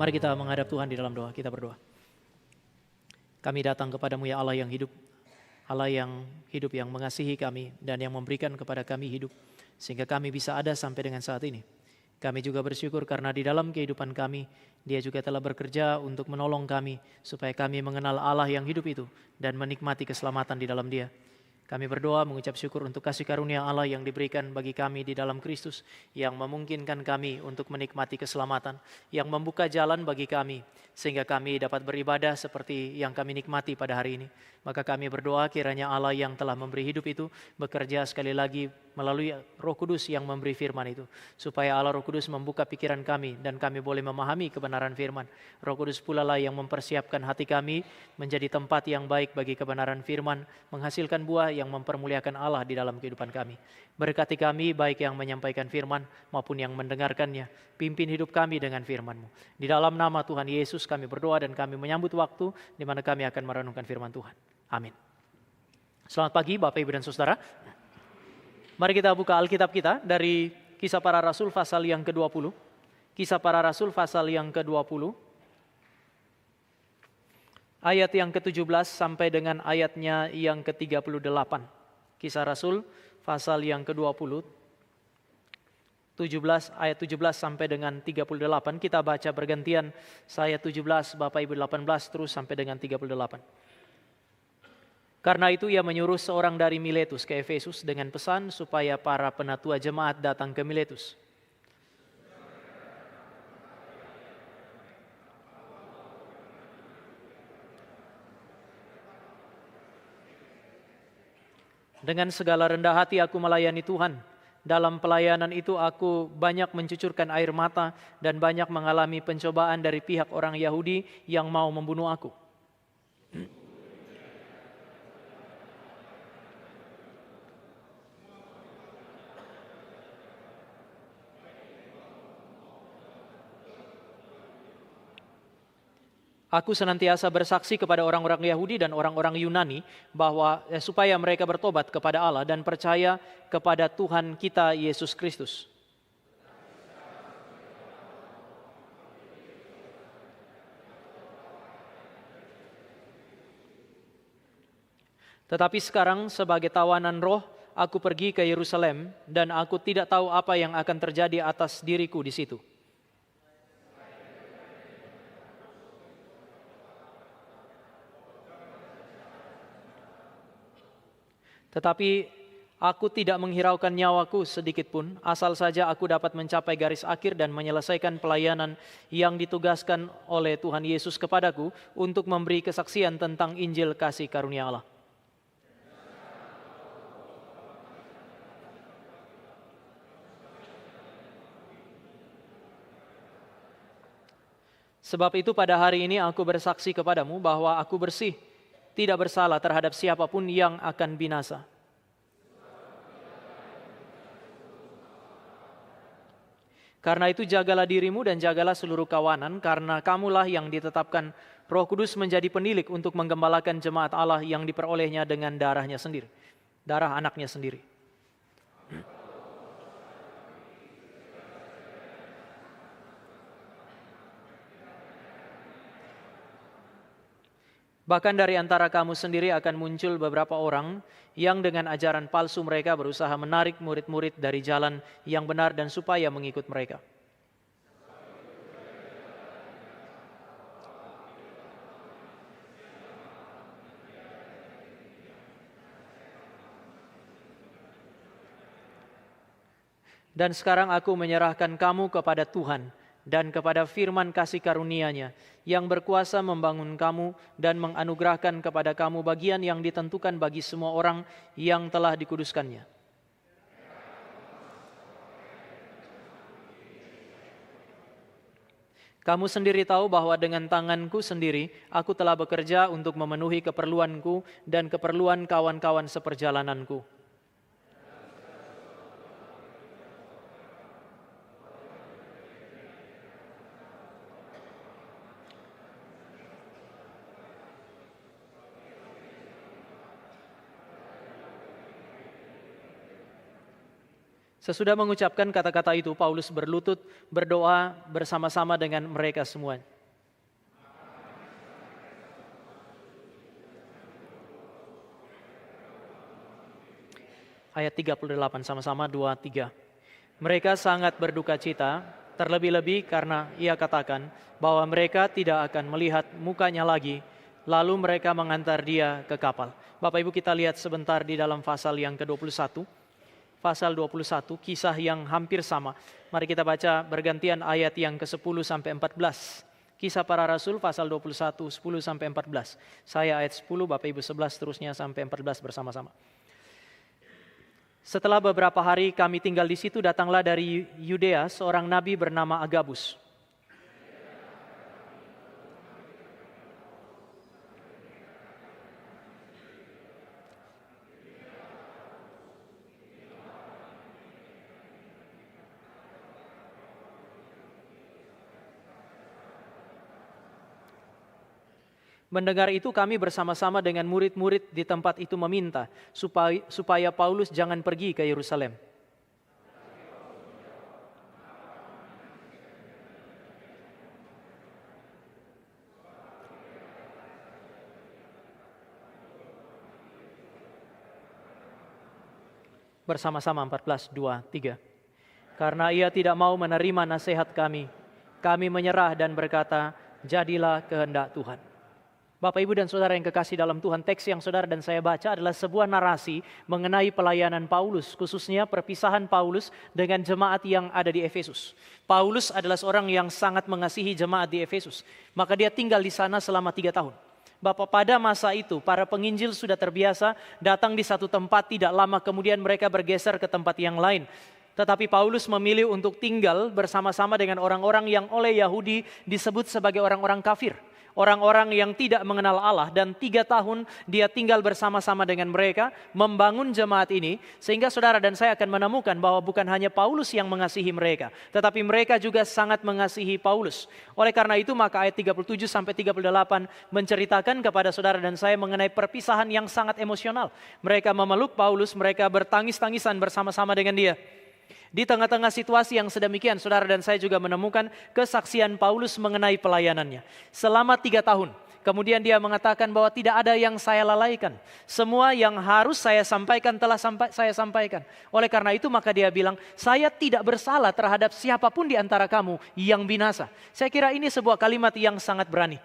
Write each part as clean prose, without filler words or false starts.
Mari kita menghadap Tuhan di dalam doa, kita berdoa. Kami datang kepadamu ya Allah yang hidup, yang mengasihi kami dan yang memberikan kepada kami hidup, sehingga kami bisa ada sampai dengan saat ini. Kami juga bersyukur karena di dalam kehidupan kami, Dia juga telah bekerja untuk menolong kami, supaya kami mengenal Allah yang hidup itu dan menikmati keselamatan di dalam Dia. Kami berdoa mengucap syukur untuk kasih karunia Allah yang diberikan bagi kami di dalam Kristus, yang memungkinkan kami untuk menikmati keselamatan, yang membuka jalan bagi kami, sehingga kami dapat beribadah seperti yang kami nikmati pada hari ini. Maka kami berdoa kiranya Allah yang telah memberi hidup itu bekerja sekali lagi melalui Roh Kudus yang memberi firman itu, supaya Allah Roh Kudus membuka pikiran kami dan kami boleh memahami kebenaran firman. Roh Kudus pula lah yang mempersiapkan hati kami menjadi tempat yang baik bagi kebenaran firman, menghasilkan buah yang mempermuliakan Allah di dalam kehidupan kami. Berkati kami baik yang menyampaikan firman maupun yang mendengarkannya. Pimpin hidup kami dengan firman-Mu. Di dalam nama Tuhan Yesus kami berdoa dan kami menyambut waktu di mana kami akan merenungkan firman Tuhan. Amin. Selamat pagi Bapak Ibu dan Saudara. Mari kita buka Alkitab kita dari Kisah Para Rasul pasal yang ke-20. Kisah Para Rasul pasal yang ke-20. Ayat yang ke-17 sampai dengan ayatnya yang ke-38. Kisah Rasul pasal yang ke-20. ayat 17 sampai dengan 38. Kita baca bergantian. Saya 17, Bapak Ibu 18 terus sampai dengan 38. Karena itu ia menyuruh seorang dari Miletus ke Efesus dengan pesan supaya para penatua jemaat datang ke Miletus. Dengan segala rendah hati aku melayani Tuhan. Dalam pelayanan itu aku banyak mencucurkan air mata dan banyak mengalami pencobaan dari pihak orang Yahudi yang mau membunuh aku. Aku senantiasa bersaksi kepada orang-orang Yahudi dan orang-orang Yunani bahwa supaya mereka bertobat kepada Allah dan percaya kepada Tuhan kita Yesus Kristus. Tetapi sekarang sebagai tawanan roh, aku pergi ke Yerusalem dan aku tidak tahu apa yang akan terjadi atas diriku di situ. Tetapi aku tidak menghiraukan nyawaku sedikit pun, asal saja aku dapat mencapai garis akhir dan menyelesaikan pelayanan yang ditugaskan oleh Tuhan Yesus kepadaku untuk memberi kesaksian tentang Injil kasih karunia Allah. Sebab itu pada hari ini aku bersaksi kepadamu bahwa aku bersih, tidak bersalah terhadap siapapun yang akan binasa. Karena itu jagalah dirimu dan jagalah seluruh kawanan, karena kamulah yang ditetapkan Roh Kudus menjadi penilik untuk menggembalakan jemaat Allah yang diperolehnya dengan darahnya sendiri, darah anaknya sendiri. Bahkan dari antara kamu sendiri akan muncul beberapa orang yang dengan ajaran palsu mereka berusaha menarik murid-murid dari jalan yang benar dan supaya mengikut mereka. Dan sekarang aku menyerahkan kamu kepada Tuhan dan kepada firman kasih karunia-Nya yang berkuasa membangun kamu dan menganugerahkan kepada kamu bagian yang ditentukan bagi semua orang yang telah dikuduskannya. Kamu sendiri tahu bahwa dengan tanganku sendiri aku telah bekerja untuk memenuhi keperluanku dan keperluan kawan-kawan seperjalananku. Sesudah mengucapkan kata-kata itu, Paulus berlutut berdoa bersama-sama dengan mereka semua. Ayat 38 sama-sama 2-3. Mereka sangat berduka cita, terlebih-lebih karena ia katakan bahwa mereka tidak akan melihat mukanya lagi, lalu mereka mengantar dia ke kapal. Bapak Ibu, kita lihat sebentar di dalam pasal yang ke-21. Pasal 21, kisah yang hampir sama. Mari kita baca bergantian ayat yang ke-10 sampai 14. Kisah Para Rasul pasal 21, 10 sampai 14. Saya ayat 10, Bapak Ibu 11 terusnya sampai 14 bersama-sama. Setelah beberapa hari kami tinggal di situ, datanglah dari Yudea seorang nabi bernama Agabus. Mendengar itu kami bersama-sama dengan murid-murid di tempat itu meminta supaya Paulus jangan pergi ke Yerusalem. Bersama-sama 14, 2, 3. Karena ia tidak mau menerima nasihat kami menyerah dan berkata, jadilah kehendak Tuhan. Bapak, Ibu, dan Saudara yang kekasih dalam Tuhan, teks yang Saudara dan saya baca adalah sebuah narasi mengenai pelayanan Paulus, khususnya perpisahan Paulus dengan jemaat yang ada di Efesus. Paulus adalah seorang yang sangat mengasihi jemaat di Efesus, maka dia tinggal di sana selama 3 tahun. Bapak, pada masa itu para penginjil sudah terbiasa datang di satu tempat, tidak lama kemudian mereka bergeser ke tempat yang lain. Tetapi Paulus memilih untuk tinggal bersama-sama dengan orang-orang yang oleh Yahudi disebut sebagai orang-orang kafir. Orang-orang yang tidak mengenal Allah, dan 3 tahun dia tinggal bersama-sama dengan mereka, membangun jemaat ini, sehingga saudara dan saya akan menemukan bahwa bukan hanya Paulus yang mengasihi mereka, tetapi mereka juga sangat mengasihi Paulus. Oleh karena itu maka ayat 37 sampai 38 menceritakan kepada saudara dan saya mengenai perpisahan yang sangat emosional. Mereka memeluk Paulus, mereka bertangis-tangisan bersama-sama dengan dia. Di tengah-tengah situasi yang sedemikian, saudara dan saya juga menemukan kesaksian Paulus mengenai pelayanannya. Selama 3 tahun, kemudian dia mengatakan bahwa tidak ada yang saya lalaikan. Semua yang harus saya sampaikan telah saya sampaikan. Oleh karena itu maka dia bilang, saya tidak bersalah terhadap siapapun di antara kamu yang binasa. Saya kira ini sebuah kalimat yang sangat berani.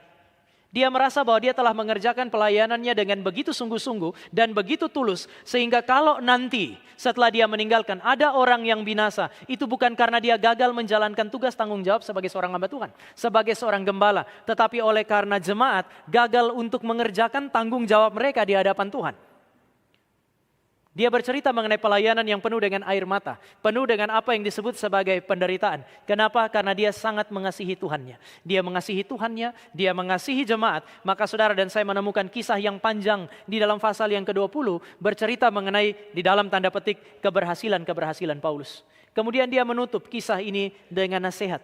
Dia merasa bahwa dia telah mengerjakan pelayanannya dengan begitu sungguh-sungguh dan begitu tulus, sehingga kalau nanti setelah dia meninggalkan ada orang yang binasa, itu bukan karena dia gagal menjalankan tugas tanggung jawab sebagai seorang hamba Tuhan, sebagai seorang gembala, tetapi oleh karena jemaat gagal untuk mengerjakan tanggung jawab mereka di hadapan Tuhan. Dia bercerita mengenai pelayanan yang penuh dengan air mata, penuh dengan apa yang disebut sebagai penderitaan. Kenapa? Karena dia sangat mengasihi Tuhannya. Dia mengasihi Tuhannya, dia mengasihi jemaat. Maka saudara dan saya menemukan kisah yang panjang di dalam pasal yang ke-20 bercerita mengenai di dalam tanda petik keberhasilan Paulus. Kemudian dia menutup kisah ini dengan nasihat.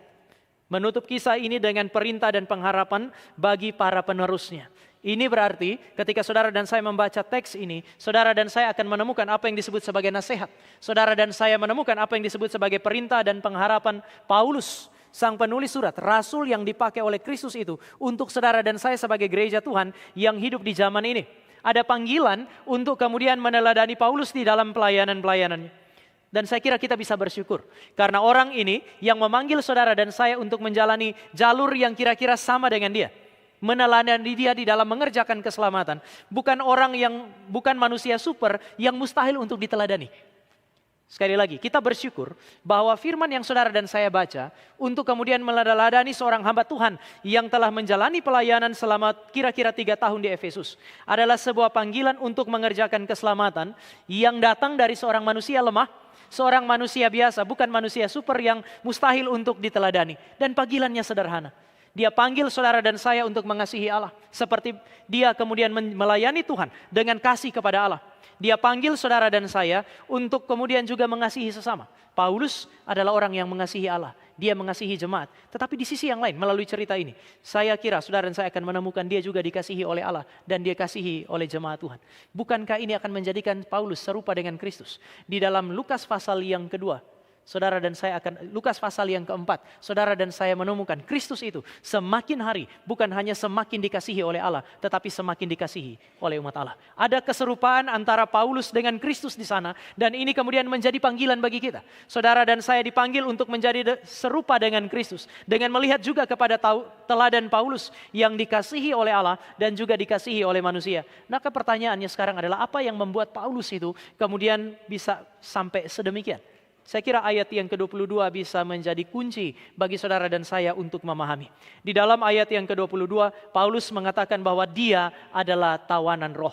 Menutup kisah ini dengan perintah dan pengharapan bagi para penerusnya. Ini berarti ketika saudara dan saya membaca teks ini, saudara dan saya akan menemukan apa yang disebut sebagai nasihat. Saudara dan saya menemukan apa yang disebut sebagai perintah dan pengharapan Paulus, sang penulis surat, rasul yang dipakai oleh Kristus itu untuk saudara dan saya sebagai gereja Tuhan yang hidup di zaman ini. Ada panggilan untuk kemudian meneladani Paulus di dalam pelayanan-pelayanannya. Dan saya kira kita bisa bersyukur karena orang ini yang memanggil saudara dan saya untuk menjalani jalur yang kira-kira sama dengan dia. Meneladani dia di dalam mengerjakan keselamatan. Bukan manusia super yang mustahil untuk diteladani. Sekali lagi, kita bersyukur bahwa firman yang saudara dan saya baca untuk kemudian meneladani seorang hamba Tuhan yang telah menjalani pelayanan selama kira-kira 3 tahun di Efesus adalah sebuah panggilan untuk mengerjakan keselamatan yang datang dari seorang manusia lemah, seorang manusia biasa, bukan manusia super yang mustahil untuk diteladani. Dan panggilannya sederhana. Dia panggil saudara dan saya untuk mengasihi Allah. Seperti dia kemudian melayani Tuhan dengan kasih kepada Allah. Dia panggil saudara dan saya untuk kemudian juga mengasihi sesama. Paulus adalah orang yang mengasihi Allah. dia mengasihi jemaat. Tetapi di sisi yang lain, melalui cerita ini, saya kira saudara dan saya akan menemukan dia juga dikasihi oleh Allah dan dia kasihi oleh jemaat Tuhan. Bukankah ini akan menjadikan Paulus serupa dengan Kristus? Di dalam Lukas pasal yang kedua, saudara dan saya akan, Lukas pasal yang keempat, saudara dan saya menemukan Kristus itu semakin hari bukan hanya semakin dikasihi oleh Allah, tetapi semakin dikasihi oleh umat Allah. Ada keserupaan antara Paulus dengan Kristus di sana, dan ini kemudian menjadi panggilan bagi kita. Saudara dan saya dipanggil untuk menjadi serupa dengan Kristus, dengan melihat juga kepada teladan Paulus yang dikasihi oleh Allah dan juga dikasihi oleh manusia. Maka pertanyaannya sekarang adalah, apa yang membuat Paulus itu kemudian bisa sampai sedemikian? Saya kira ayat yang ke-22 bisa menjadi kunci bagi saudara dan saya untuk memahami. Di dalam ayat yang ke-22, Paulus mengatakan bahwa dia adalah tawanan roh.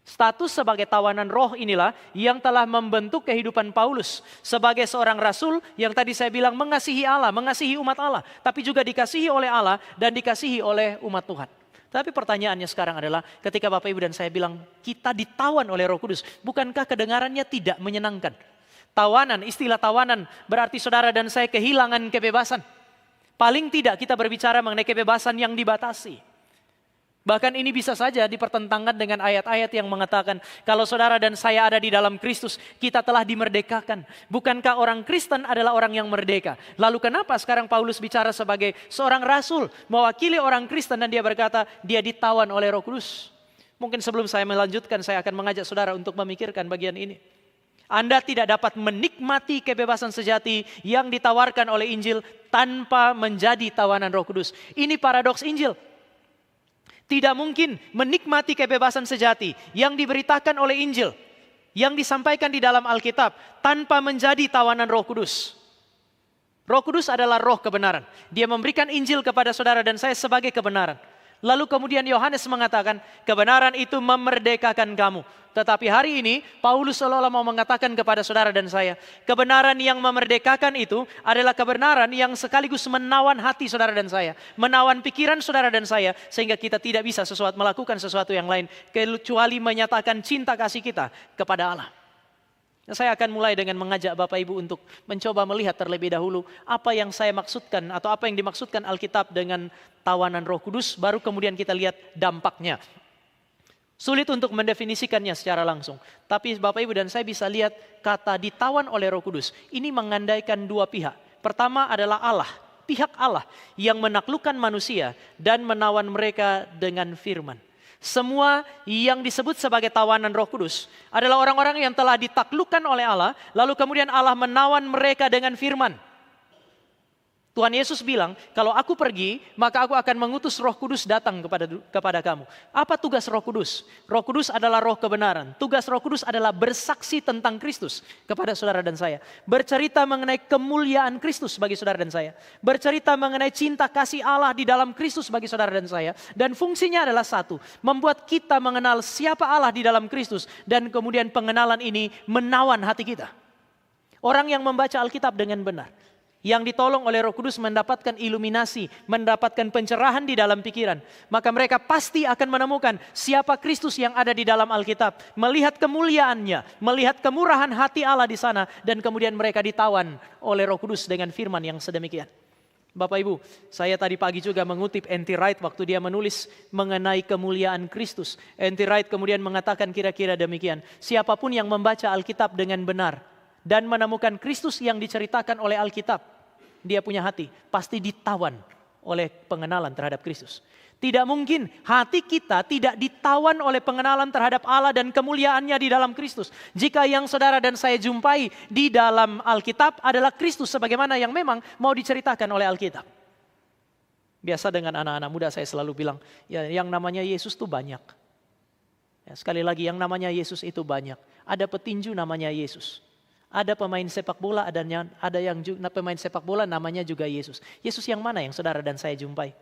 Status sebagai tawanan roh inilah yang telah membentuk kehidupan Paulus sebagai seorang rasul yang tadi saya bilang mengasihi Allah, mengasihi umat Allah, tapi juga dikasihi oleh Allah dan dikasihi oleh umat Tuhan. Tapi pertanyaannya sekarang adalah, ketika Bapak Ibu dan saya bilang kita ditawan oleh Roh Kudus, bukankah kedengarannya tidak menyenangkan? Tawanan, istilah tawanan berarti saudara dan saya kehilangan kebebasan. Paling tidak kita berbicara mengenai kebebasan yang dibatasi. Bahkan ini bisa saja dipertentangkan dengan ayat-ayat yang mengatakan kalau saudara dan saya ada di dalam Kristus, kita telah dimerdekakan. Bukankah orang Kristen adalah orang yang merdeka? Lalu kenapa sekarang Paulus bicara sebagai seorang rasul, mewakili orang Kristen, dan dia berkata dia ditawan oleh Roh Kudus? Mungkin sebelum saya melanjutkan, saya akan mengajak saudara untuk memikirkan bagian ini. Anda tidak dapat menikmati kebebasan sejati yang ditawarkan oleh Injil tanpa menjadi tawanan Roh Kudus. Ini paradoks Injil. Tidak mungkin menikmati kebebasan sejati yang diberitakan oleh Injil, yang disampaikan di dalam Alkitab, tanpa menjadi tawanan Roh Kudus. Roh Kudus adalah roh kebenaran. Dia memberikan Injil kepada saudara dan saya sebagai kebenaran. Lalu kemudian Yohanes mengatakan, kebenaran itu memerdekakan kamu. Tetapi hari ini Paulus seolah-olah mau mengatakan kepada saudara dan saya, kebenaran yang memerdekakan itu adalah kebenaran yang sekaligus menawan hati saudara dan saya, menawan pikiran saudara dan saya, sehingga kita tidak bisa melakukan sesuatu yang lain kecuali menyatakan cinta kasih kita kepada Allah. Saya akan mulai dengan mengajak Bapak Ibu untuk mencoba melihat terlebih dahulu apa yang saya maksudkan atau apa yang dimaksudkan Alkitab dengan tawanan Roh Kudus, baru kemudian kita lihat dampaknya. Sulit untuk mendefinisikannya secara langsung, tapi Bapak Ibu dan saya bisa lihat kata ditawan oleh Roh Kudus ini mengandaikan dua pihak. Pertama adalah Allah, pihak Allah yang menaklukkan manusia dan menawan mereka dengan firman. Semua yang disebut sebagai tawanan Roh Kudus adalah orang-orang yang telah ditaklukkan oleh Allah, lalu kemudian Allah menawan mereka dengan firman. Tuhan Yesus bilang, kalau aku pergi, maka aku akan mengutus Roh Kudus datang kepada kamu. Apa tugas Roh Kudus? Roh Kudus adalah roh kebenaran. Tugas Roh Kudus adalah bersaksi tentang Kristus kepada saudara dan saya. Bercerita mengenai kemuliaan Kristus bagi saudara dan saya. Bercerita mengenai cinta kasih Allah di dalam Kristus bagi saudara dan saya. Dan fungsinya adalah satu, membuat kita mengenal siapa Allah di dalam Kristus. Dan kemudian pengenalan ini menawan hati kita. Orang yang membaca Alkitab dengan benar, yang ditolong oleh Roh Kudus mendapatkan iluminasi, mendapatkan pencerahan di dalam pikiran, maka mereka pasti akan menemukan siapa Kristus yang ada di dalam Alkitab, melihat kemuliaannya, melihat kemurahan hati Allah di sana, dan kemudian mereka ditawan oleh Roh Kudus dengan firman yang sedemikian. Bapak Ibu, saya tadi pagi juga mengutip N.T. Wright waktu dia menulis mengenai kemuliaan Kristus. N.T. Wright kemudian mengatakan kira-kira demikian, siapapun yang membaca Alkitab dengan benar dan menemukan Kristus yang diceritakan oleh Alkitab, dia punya hati pasti ditawan oleh pengenalan terhadap Kristus. Tidak mungkin hati kita tidak ditawan oleh pengenalan terhadap Allah dan kemuliaannya di dalam Kristus. Jika yang saudara dan saya jumpai di dalam Alkitab adalah Kristus sebagaimana yang memang mau diceritakan oleh Alkitab. Biasa dengan anak-anak muda saya selalu bilang, ya yang namanya Yesus itu banyak. Ya, sekali lagi yang namanya Yesus itu banyak. Ada petinju namanya Yesus. Ada pemain sepak bola, ada yang pemain sepak bola namanya juga Yesus. Yesus yang mana yang saudara dan saya jumpai?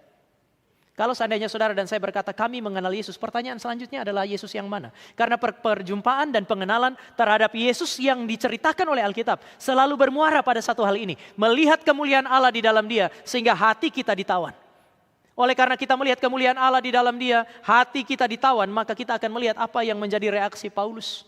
Kalau seandainya saudara dan saya berkata kami mengenal Yesus, pertanyaan selanjutnya adalah Yesus yang mana? Karena perjumpaan dan pengenalan terhadap Yesus yang diceritakan oleh Alkitab selalu bermuara pada satu hal ini. Melihat kemuliaan Allah di dalam dia sehingga hati kita ditawan. Oleh karena kita melihat kemuliaan Allah di dalam dia, hati kita ditawan, maka kita akan melihat apa yang menjadi reaksi Paulus.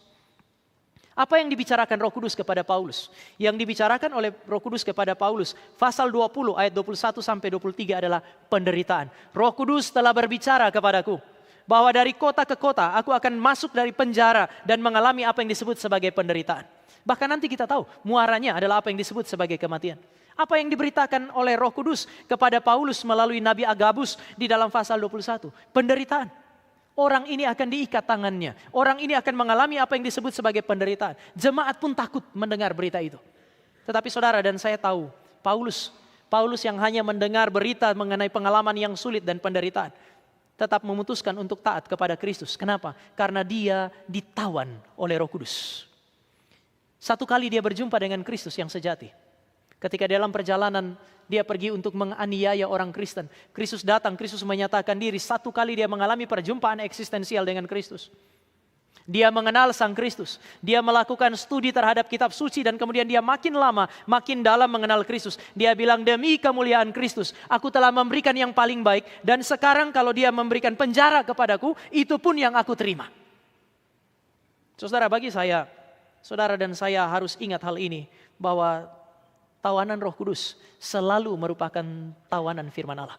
Apa yang dibicarakan Roh Kudus kepada Paulus? Yang dibicarakan oleh Roh Kudus kepada Paulus, pasal 20 ayat 21 sampai 23 adalah penderitaan. Roh Kudus telah berbicara kepadaku bahwa dari kota ke kota aku akan masuk dari penjara dan mengalami apa yang disebut sebagai penderitaan. Bahkan nanti kita tahu muaranya adalah apa yang disebut sebagai kematian. Apa yang diberitakan oleh Roh Kudus kepada Paulus melalui Nabi Agabus di dalam pasal 21? Penderitaan. Orang ini akan diikat tangannya. Orang ini akan mengalami apa yang disebut sebagai penderitaan. Jemaat pun takut mendengar berita itu. Tetapi saudara dan saya tahu, Paulus yang hanya mendengar berita mengenai pengalaman yang sulit dan penderitaan, tetap memutuskan untuk taat kepada Kristus. Kenapa? Karena dia ditawan oleh Roh Kudus. Satu kali dia berjumpa dengan Kristus yang sejati. Ketika dalam perjalanan dia pergi untuk menganiaya orang Kristen. Kristus datang, Kristus menyatakan diri. Satu kali dia mengalami perjumpaan eksistensial dengan Kristus. Dia mengenal Sang Kristus. Dia melakukan studi terhadap kitab suci dan kemudian dia makin lama, makin dalam mengenal Kristus. Dia bilang, demi kemuliaan Kristus, aku telah memberikan yang paling baik. Dan sekarang kalau dia memberikan penjara kepadaku, itu pun yang aku terima. Saudara, bagi saya, saudara dan saya harus ingat hal ini. Bahwa tawanan Roh Kudus selalu merupakan tawanan firman Allah.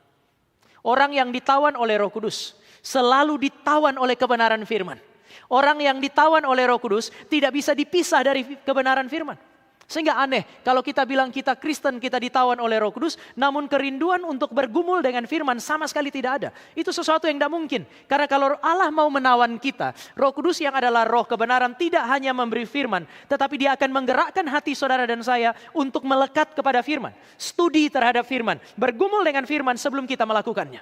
Orang yang ditawan oleh Roh Kudus selalu ditawan oleh kebenaran firman. Orang yang ditawan oleh Roh Kudus tidak bisa dipisah dari kebenaran firman. Sehingga aneh kalau kita bilang kita Kristen, kita ditawan oleh Roh Kudus, namun kerinduan untuk bergumul dengan firman sama sekali tidak ada. Itu sesuatu yang tidak mungkin. Karena kalau Allah mau menawan kita, Roh Kudus yang adalah roh kebenaran tidak hanya memberi firman, tetapi dia akan menggerakkan hati saudara dan saya untuk melekat kepada firman. Studi terhadap firman, bergumul dengan firman sebelum kita melakukannya.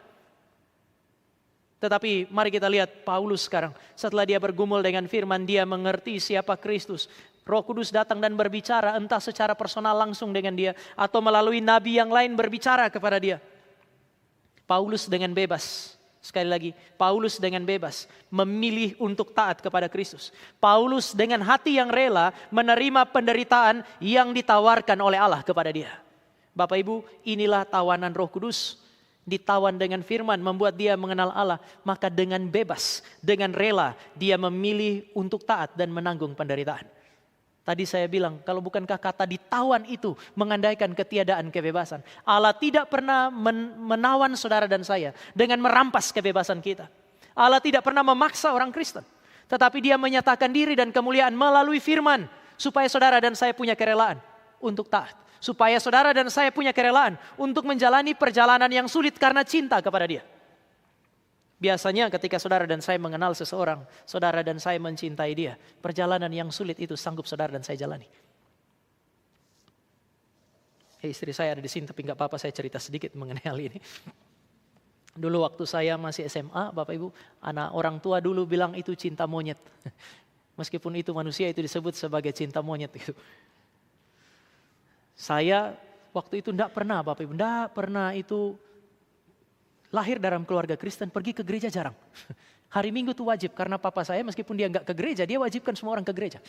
Tetapi mari kita lihat Paulus sekarang. Setelah dia bergumul dengan firman, dia mengerti siapa Kristus. Roh Kudus datang dan berbicara entah secara personal langsung dengan dia atau melalui nabi yang lain berbicara kepada dia. Paulus dengan bebas, sekali lagi, Paulus dengan bebas memilih untuk taat kepada Kristus. Paulus dengan hati yang rela menerima penderitaan yang ditawarkan oleh Allah kepada dia. Bapak Ibu, inilah tawanan Roh Kudus. Ditawan dengan firman membuat dia mengenal Allah. Maka dengan bebas, dengan rela dia memilih untuk taat dan menanggung penderitaan. Tadi saya bilang, kalau bukankah kata ditawan itu mengandaikan ketiadaan kebebasan. Allah tidak pernah menawan saudara dan saya dengan merampas kebebasan kita. Allah tidak pernah memaksa orang Kristen. Tetapi dia menyatakan diri dan kemuliaan melalui firman. Supaya saudara dan saya punya kerelaan untuk taat. Supaya saudara dan saya punya kerelaan untuk menjalani perjalanan yang sulit karena cinta kepada dia. Biasanya ketika saudara dan saya mengenal seseorang, saudara dan saya mencintai dia, perjalanan yang sulit itu sanggup saudara dan saya jalani. Istri saya ada di sini tapi nggak apa-apa saya cerita sedikit mengenai hal ini. Dulu waktu saya masih SMA, Bapak Ibu, anak orang tua dulu bilang itu cinta monyet. Meskipun itu manusia itu disebut sebagai cinta monyet gitu. Saya waktu itu enggak pernah Bapak Ibu, enggak pernah itu lahir dalam keluarga Kristen, pergi ke gereja jarang. Hari Minggu itu wajib karena papa saya meskipun dia enggak ke gereja, dia wajibkan semua orang ke gereja.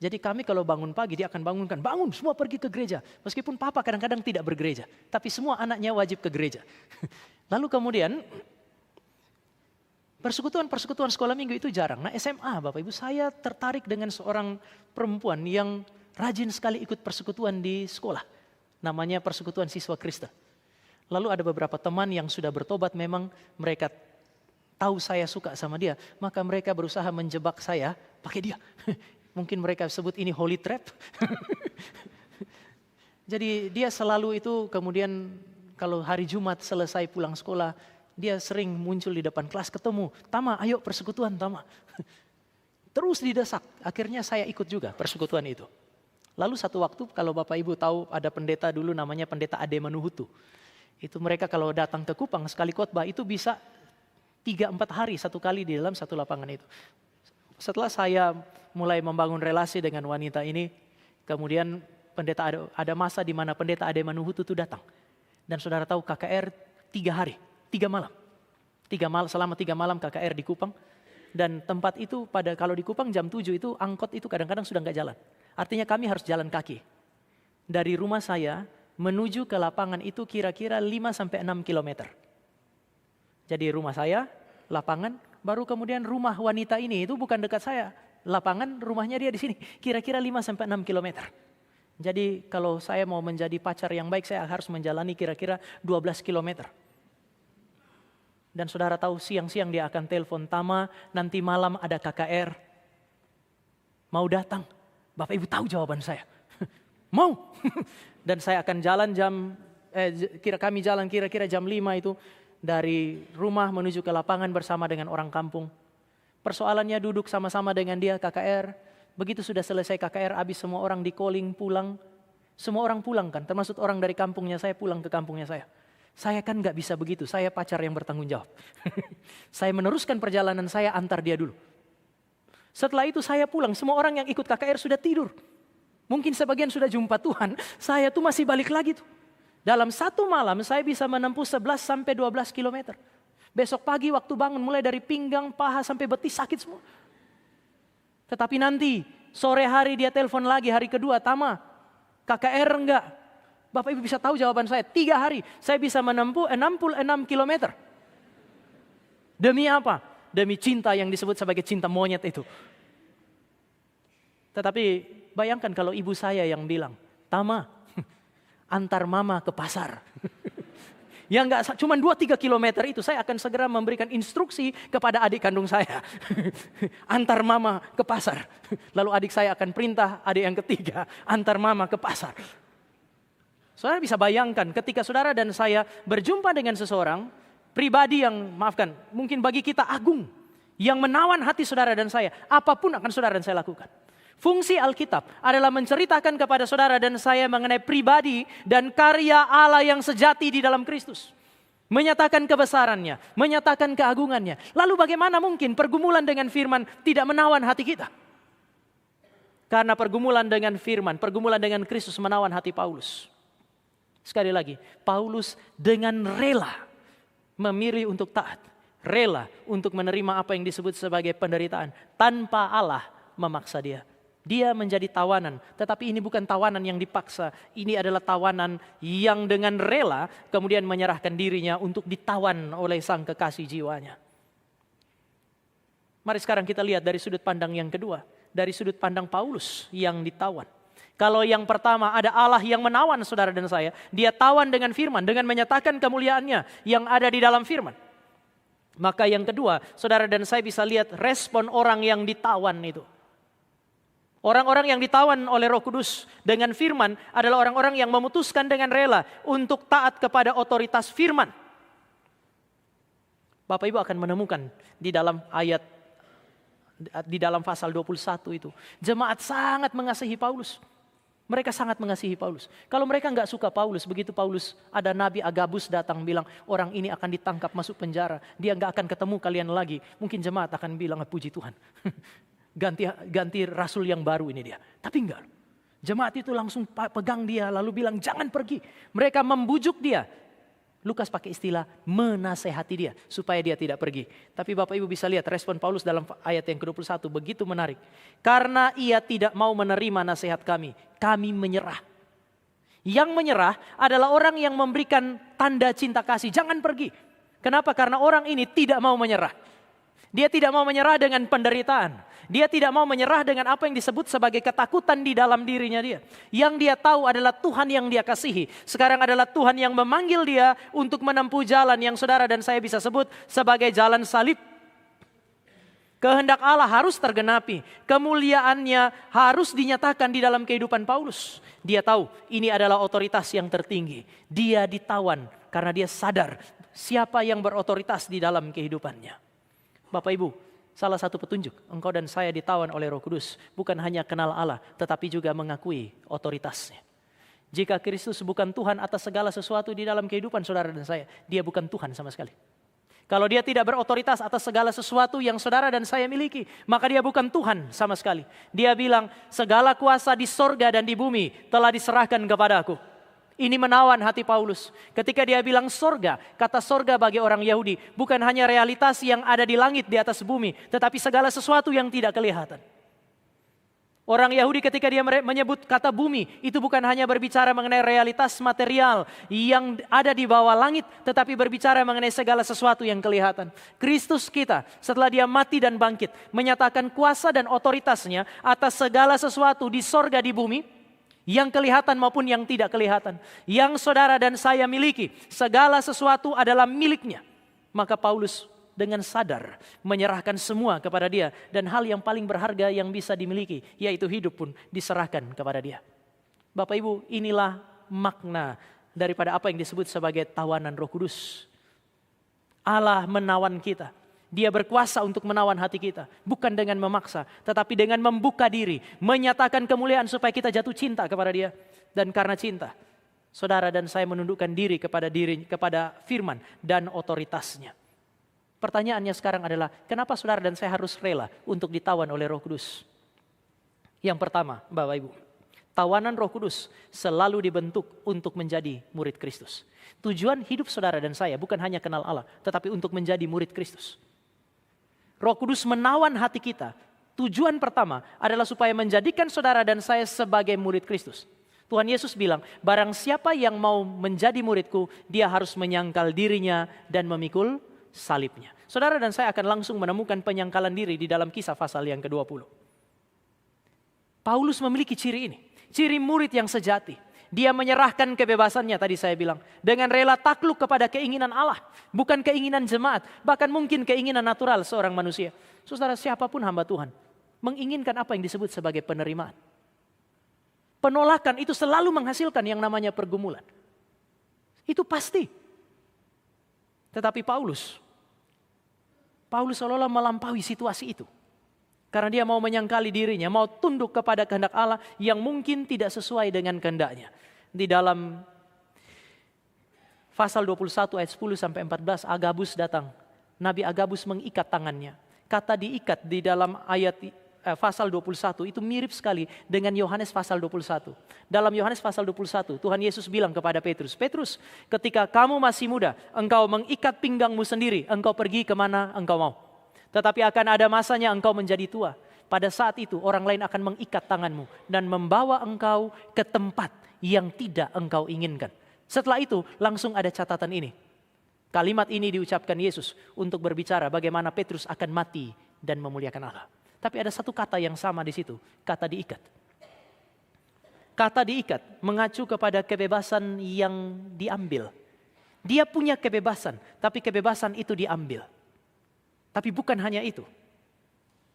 Jadi kami kalau bangun pagi dia akan bangunkan, bangun semua pergi ke gereja. Meskipun papa kadang-kadang tidak bergereja, tapi semua anaknya wajib ke gereja. Lalu kemudian persekutuan sekolah minggu itu jarang. Nah SMA Bapak Ibu, saya tertarik dengan seorang perempuan yang rajin sekali ikut persekutuan di sekolah. Namanya Persekutuan Siswa Kristen. Lalu ada beberapa teman yang sudah bertobat, memang mereka tahu saya suka sama dia. Maka mereka berusaha menjebak saya pakai dia. Mungkin mereka sebut ini holy trap. Jadi dia selalu itu kemudian kalau hari Jumat selesai pulang sekolah, dia sering muncul di depan kelas ketemu. Tama, ayo persekutuan Tama. Terus didesak, akhirnya saya ikut juga persekutuan itu. Lalu satu waktu kalau Bapak Ibu tahu ada pendeta dulu namanya pendeta Ade Manuhutu. Itu mereka kalau datang ke Kupang sekali khotbah itu bisa 3-4 hari satu kali di dalam satu lapangan itu. Setelah saya mulai membangun relasi dengan wanita ini, kemudian ada masa di mana pendeta Ade Manuhutu itu datang. Dan saudara tahu KKR 3 hari, 3 malam. Selama 3 malam KKR di Kupang. Dan tempat itu kalau di Kupang jam 7 itu angkot itu kadang-kadang sudah nggak jalan. Artinya kami harus jalan kaki. Dari rumah saya menuju ke lapangan itu kira-kira 5-6 kilometer. Jadi rumah saya, lapangan, baru kemudian rumah wanita ini itu bukan dekat saya. lapangan, rumahnya dia di sini. Kira-kira 5-6 kilometer. Jadi kalau saya mau menjadi pacar yang baik, saya harus menjalani kira-kira 12 kilometer. Dan saudara tahu siang-siang dia akan telepon, Tama nanti malam ada KKR. Mau datang? Bapak Ibu tahu jawaban saya. Mau. Dan saya akan jalan kami jalan kira-kira jam 5 itu. Dari rumah menuju ke lapangan bersama dengan orang kampung. Persoalannya duduk sama-sama dengan dia KKR. Begitu sudah selesai KKR, habis semua orang di calling pulang. Semua orang pulang kan, termasuk orang dari kampungnya saya pulang ke kampungnya saya. Saya kan gak bisa begitu, saya pacar yang bertanggung jawab. Saya meneruskan perjalanan saya antar dia dulu. Setelah itu saya pulang, semua orang yang ikut KKR sudah tidur. Mungkin sebagian sudah jumpa Tuhan, saya tuh masih balik lagi tuh. Dalam satu malam saya bisa menempuh 11-12 kilometer. Besok pagi waktu bangun mulai dari pinggang, paha sampai betis sakit semua. Tetapi nanti sore hari dia telepon lagi hari kedua, Tama KKR enggak? Bapak Ibu bisa tahu jawaban saya, 3 hari saya bisa menempuh 66 kilometer. Demi apa? Demi cinta yang disebut sebagai cinta monyet itu. Tetapi bayangkan kalau ibu saya yang bilang, Tama antar mama ke pasar. Yang enggak cuma 2-3 kilometer itu saya akan segera memberikan instruksi kepada adik kandung saya. Antar mama ke pasar. Lalu adik saya akan perintah adik yang ketiga, antar mama ke pasar. Saudara bisa bayangkan ketika saudara dan saya berjumpa dengan seseorang, pribadi yang mungkin bagi kita agung, yang menawan hati saudara dan saya, apapun akan saudara dan saya lakukan. Fungsi Alkitab adalah menceritakan kepada saudara dan saya mengenai pribadi dan karya Allah yang sejati di dalam Kristus. Menyatakan kebesarannya, menyatakan keagungannya. Lalu bagaimana mungkin pergumulan dengan firman tidak menawan hati kita? Karena pergumulan dengan firman, pergumulan dengan Kristus menawan hati Paulus. Sekali lagi, Paulus dengan rela memilih untuk taat. Rela untuk menerima apa yang disebut sebagai penderitaan. Tanpa Allah memaksa dia. Dia menjadi tawanan, tetapi ini bukan tawanan yang dipaksa. Ini adalah tawanan yang dengan rela kemudian menyerahkan dirinya untuk ditawan oleh sang kekasih jiwanya. Mari sekarang kita lihat dari sudut pandang yang kedua. Dari sudut pandang Paulus yang ditawan. Kalau yang pertama ada Allah yang menawan saudara dan saya. Dia tawan dengan firman, dengan menyatakan kemuliaannya yang ada di dalam firman. Maka yang kedua, saudara dan saya bisa lihat respon orang yang ditawan itu. Orang-orang yang ditawan oleh Roh Kudus dengan firman adalah orang-orang yang memutuskan dengan rela untuk taat kepada otoritas firman. Bapak Ibu akan menemukan di dalam ayat, di dalam pasal 21 itu. Jemaat sangat mengasihi Paulus. Mereka sangat mengasihi Paulus. Kalau mereka enggak suka Paulus, begitu Paulus ada Nabi Agabus datang bilang orang ini akan ditangkap masuk penjara. Dia enggak akan ketemu kalian lagi. Mungkin jemaat akan bilang puji Tuhan. Ganti rasul yang baru ini dia. Tapi enggak. Jemaat itu langsung pegang dia lalu bilang jangan pergi. Mereka membujuk dia. Lukas pakai istilah menasehati dia supaya dia tidak pergi. Tapi Bapak Ibu bisa lihat respon Paulus dalam ayat yang ke-21 begitu menarik. Karena ia tidak mau menerima nasihat kami, kami menyerah. Yang menyerah adalah orang yang memberikan tanda cinta kasih, jangan pergi. Kenapa? Karena orang ini tidak mau menyerah. Dia tidak mau menyerah dengan penderitaan. Dia tidak mau menyerah dengan apa yang disebut sebagai ketakutan di dalam dirinya dia. Yang dia tahu adalah Tuhan yang dia kasihi. Sekarang adalah Tuhan yang memanggil dia untuk menempuh jalan yang saudara dan saya bisa sebut sebagai jalan salib. Kehendak Allah harus tergenapi. Kemuliaannya harus dinyatakan di dalam kehidupan Paulus. Dia tahu ini adalah otoritas yang tertinggi. Dia ditawan karena dia sadar siapa yang berotoritas di dalam kehidupannya. Bapak Ibu, salah satu petunjuk engkau dan saya ditawan oleh Roh Kudus bukan hanya kenal Allah tetapi juga mengakui otoritasnya. Jika Kristus bukan Tuhan atas segala sesuatu di dalam kehidupan saudara dan saya, dia bukan Tuhan sama sekali. Kalau dia tidak berotoritas atas segala sesuatu yang saudara dan saya miliki, maka dia bukan Tuhan sama sekali. Dia bilang segala kuasa di sorga dan di bumi telah diserahkan kepada aku. Ini menawan hati Paulus. Ketika dia bilang sorga, kata sorga bagi orang Yahudi bukan hanya realitas yang ada di langit di atas bumi, tetapi segala sesuatu yang tidak kelihatan. Orang Yahudi ketika dia menyebut kata bumi, itu bukan hanya berbicara mengenai realitas material yang ada di bawah langit, tetapi berbicara mengenai segala sesuatu yang kelihatan. Kristus kita setelah dia mati dan bangkit, menyatakan kuasa dan otoritasnya atas segala sesuatu di sorga di bumi, yang kelihatan maupun yang tidak kelihatan. Yang saudara dan saya miliki, segala sesuatu adalah miliknya. Maka Paulus dengan sadar menyerahkan semua kepada dia, dan hal yang paling berharga yang bisa dimiliki, yaitu hidup pun diserahkan kepada dia. Bapak Ibu, inilah makna daripada apa yang disebut sebagai tawanan Roh Kudus. Allah menawan kita. Dia berkuasa untuk menawan hati kita, bukan dengan memaksa, tetapi dengan membuka diri, menyatakan kemuliaan supaya kita jatuh cinta kepada dia. Dan karena cinta, saudara dan saya menundukkan diri kepada firman dan otoritasnya. Pertanyaannya sekarang adalah, kenapa saudara dan saya harus rela untuk ditawan oleh Roh Kudus? Yang pertama, Bapak Ibu, tawanan Roh Kudus selalu dibentuk untuk menjadi murid Kristus. Tujuan hidup saudara dan saya bukan hanya kenal Allah, tetapi untuk menjadi murid Kristus. Roh Kudus menawan hati kita. Tujuan pertama adalah supaya menjadikan saudara dan saya sebagai murid Kristus. Tuhan Yesus bilang, barang siapa yang mau menjadi muridku, dia harus menyangkal dirinya dan memikul salibnya. Saudara dan saya akan langsung menemukan penyangkalan diri di dalam Kisah pasal yang ke-20. Paulus memiliki ciri ini, ciri murid yang sejati. Dia menyerahkan kebebasannya, tadi saya bilang, dengan rela takluk kepada keinginan Allah, bukan keinginan jemaat, bahkan mungkin keinginan natural seorang manusia. Saudara, siapapun hamba Tuhan menginginkan apa yang disebut sebagai penerimaan. Penolakan itu selalu menghasilkan yang namanya pergumulan. Itu pasti. Tetapi Paulus seolah-olah melampaui situasi itu. Karena dia mau menyangkali dirinya, mau tunduk kepada kehendak Allah yang mungkin tidak sesuai dengan kehendaknya. Di dalam pasal 21 ayat 10 sampai 14, Agabus datang. Nabi Agabus mengikat tangannya. Kata diikat di dalam ayat pasal 21 itu mirip sekali dengan Yohanes pasal 21. Dalam Yohanes pasal 21, Tuhan Yesus bilang kepada Petrus, Petrus, ketika kamu masih muda, engkau mengikat pinggangmu sendiri, engkau pergi kemana engkau mau. Tetapi akan ada masanya engkau menjadi tua. Pada saat itu orang lain akan mengikat tanganmu dan membawa engkau ke tempat yang tidak engkau inginkan. Setelah itu langsung ada catatan ini. Kalimat ini diucapkan Yesus untuk berbicara bagaimana Petrus akan mati dan memuliakan Allah. Tapi ada satu kata yang sama di situ, kata diikat. Kata diikat mengacu kepada kebebasan yang diambil. Dia punya kebebasan, tapi kebebasan itu diambil. Tapi bukan hanya itu.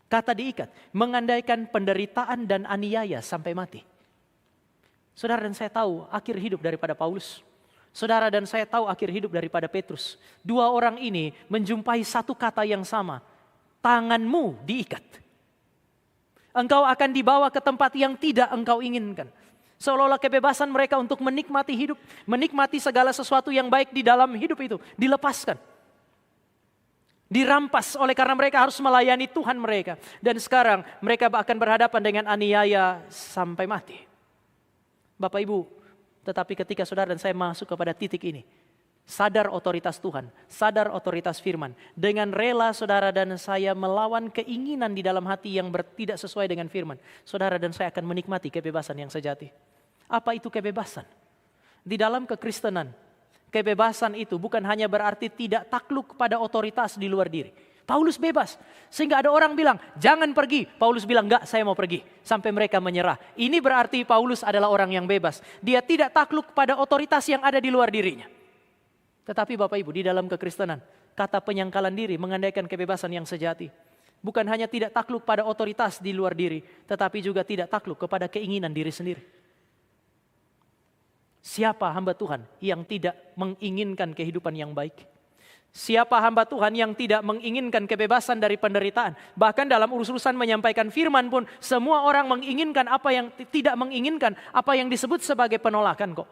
Kata diikat mengandaikan penderitaan dan aniaya sampai mati. Saudara dan saya tahu akhir hidup daripada Paulus. Saudara dan saya tahu akhir hidup daripada Petrus. Dua orang ini menjumpai satu kata yang sama. Tanganmu diikat. Engkau akan dibawa ke tempat yang tidak engkau inginkan. Seolah-olah kebebasan mereka untuk menikmati hidup, menikmati segala sesuatu yang baik di dalam hidup itu dilepaskan. Dirampas oleh karena mereka harus melayani Tuhan mereka. Dan sekarang mereka akan berhadapan dengan aniaya sampai mati. Bapak Ibu, tetapi ketika saudara dan saya masuk kepada titik ini, sadar otoritas Tuhan, sadar otoritas firman. Dengan rela saudara dan saya melawan keinginan di dalam hati yang tidak sesuai dengan firman. Saudara dan saya akan menikmati kebebasan yang sejati. Apa itu kebebasan? Di dalam kekristenan, kebebasan itu bukan hanya berarti tidak takluk pada otoritas di luar diri. Paulus bebas. Sehingga ada orang bilang, jangan pergi. Paulus bilang, enggak, saya mau pergi. Sampai mereka menyerah. Ini berarti Paulus adalah orang yang bebas. Dia tidak takluk pada otoritas yang ada di luar dirinya. Tetapi Bapak Ibu, di dalam kekristenan, kata penyangkalan diri mengandaikan kebebasan yang sejati. Bukan hanya tidak takluk pada otoritas di luar diri, tetapi juga tidak takluk kepada keinginan diri sendiri. Siapa hamba Tuhan yang tidak menginginkan kehidupan yang baik? Siapa hamba Tuhan yang tidak menginginkan kebebasan dari penderitaan? Bahkan dalam urusan menyampaikan firman pun, semua orang menginginkan apa yang tidak menginginkan, apa yang disebut sebagai penolakan kok.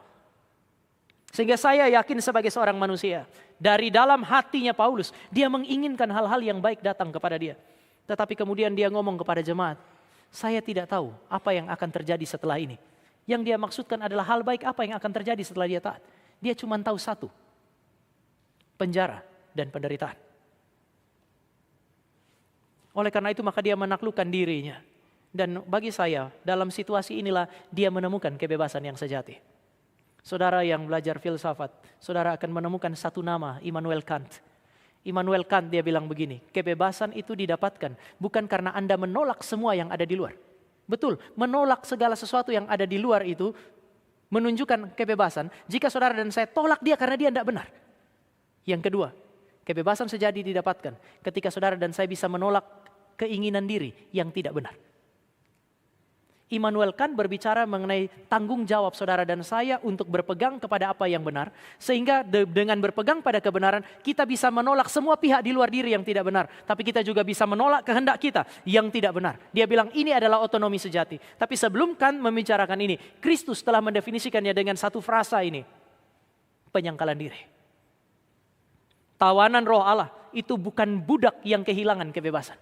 Sehingga saya yakin sebagai seorang manusia, dari dalam hatinya Paulus, dia menginginkan hal-hal yang baik datang kepada dia. Tetapi kemudian dia ngomong kepada jemaat, saya tidak tahu apa yang akan terjadi setelah ini. Yang dia maksudkan adalah hal baik apa yang akan terjadi setelah dia taat. Dia cuma tahu satu, penjara dan penderitaan. Oleh karena itu maka dia menaklukkan dirinya. Dan bagi saya, dalam situasi inilah dia menemukan kebebasan yang sejati. Saudara yang belajar filsafat, saudara akan menemukan satu nama, Immanuel Kant. Immanuel Kant dia bilang begini, kebebasan itu didapatkan bukan karena Anda menolak semua yang ada di luar. Betul, menolak segala sesuatu yang ada di luar itu menunjukkan kebebasan. Jika saudara dan saya tolak dia karena dia tidak benar. Yang kedua, kebebasan sejati didapatkan ketika saudara dan saya bisa menolak keinginan diri yang tidak benar. Immanuel Kant berbicara mengenai tanggung jawab saudara dan saya untuk berpegang kepada apa yang benar. Sehingga dengan berpegang pada kebenaran, kita bisa menolak semua pihak di luar diri yang tidak benar. Tapi kita juga bisa menolak kehendak kita yang tidak benar. Dia bilang ini adalah otonomi sejati. Tapi sebelum Kant membicarakan ini, Kristus telah mendefinisikannya dengan satu frasa ini. Penyangkalan diri. Tawanan roh Allah itu bukan budak yang kehilangan kebebasan.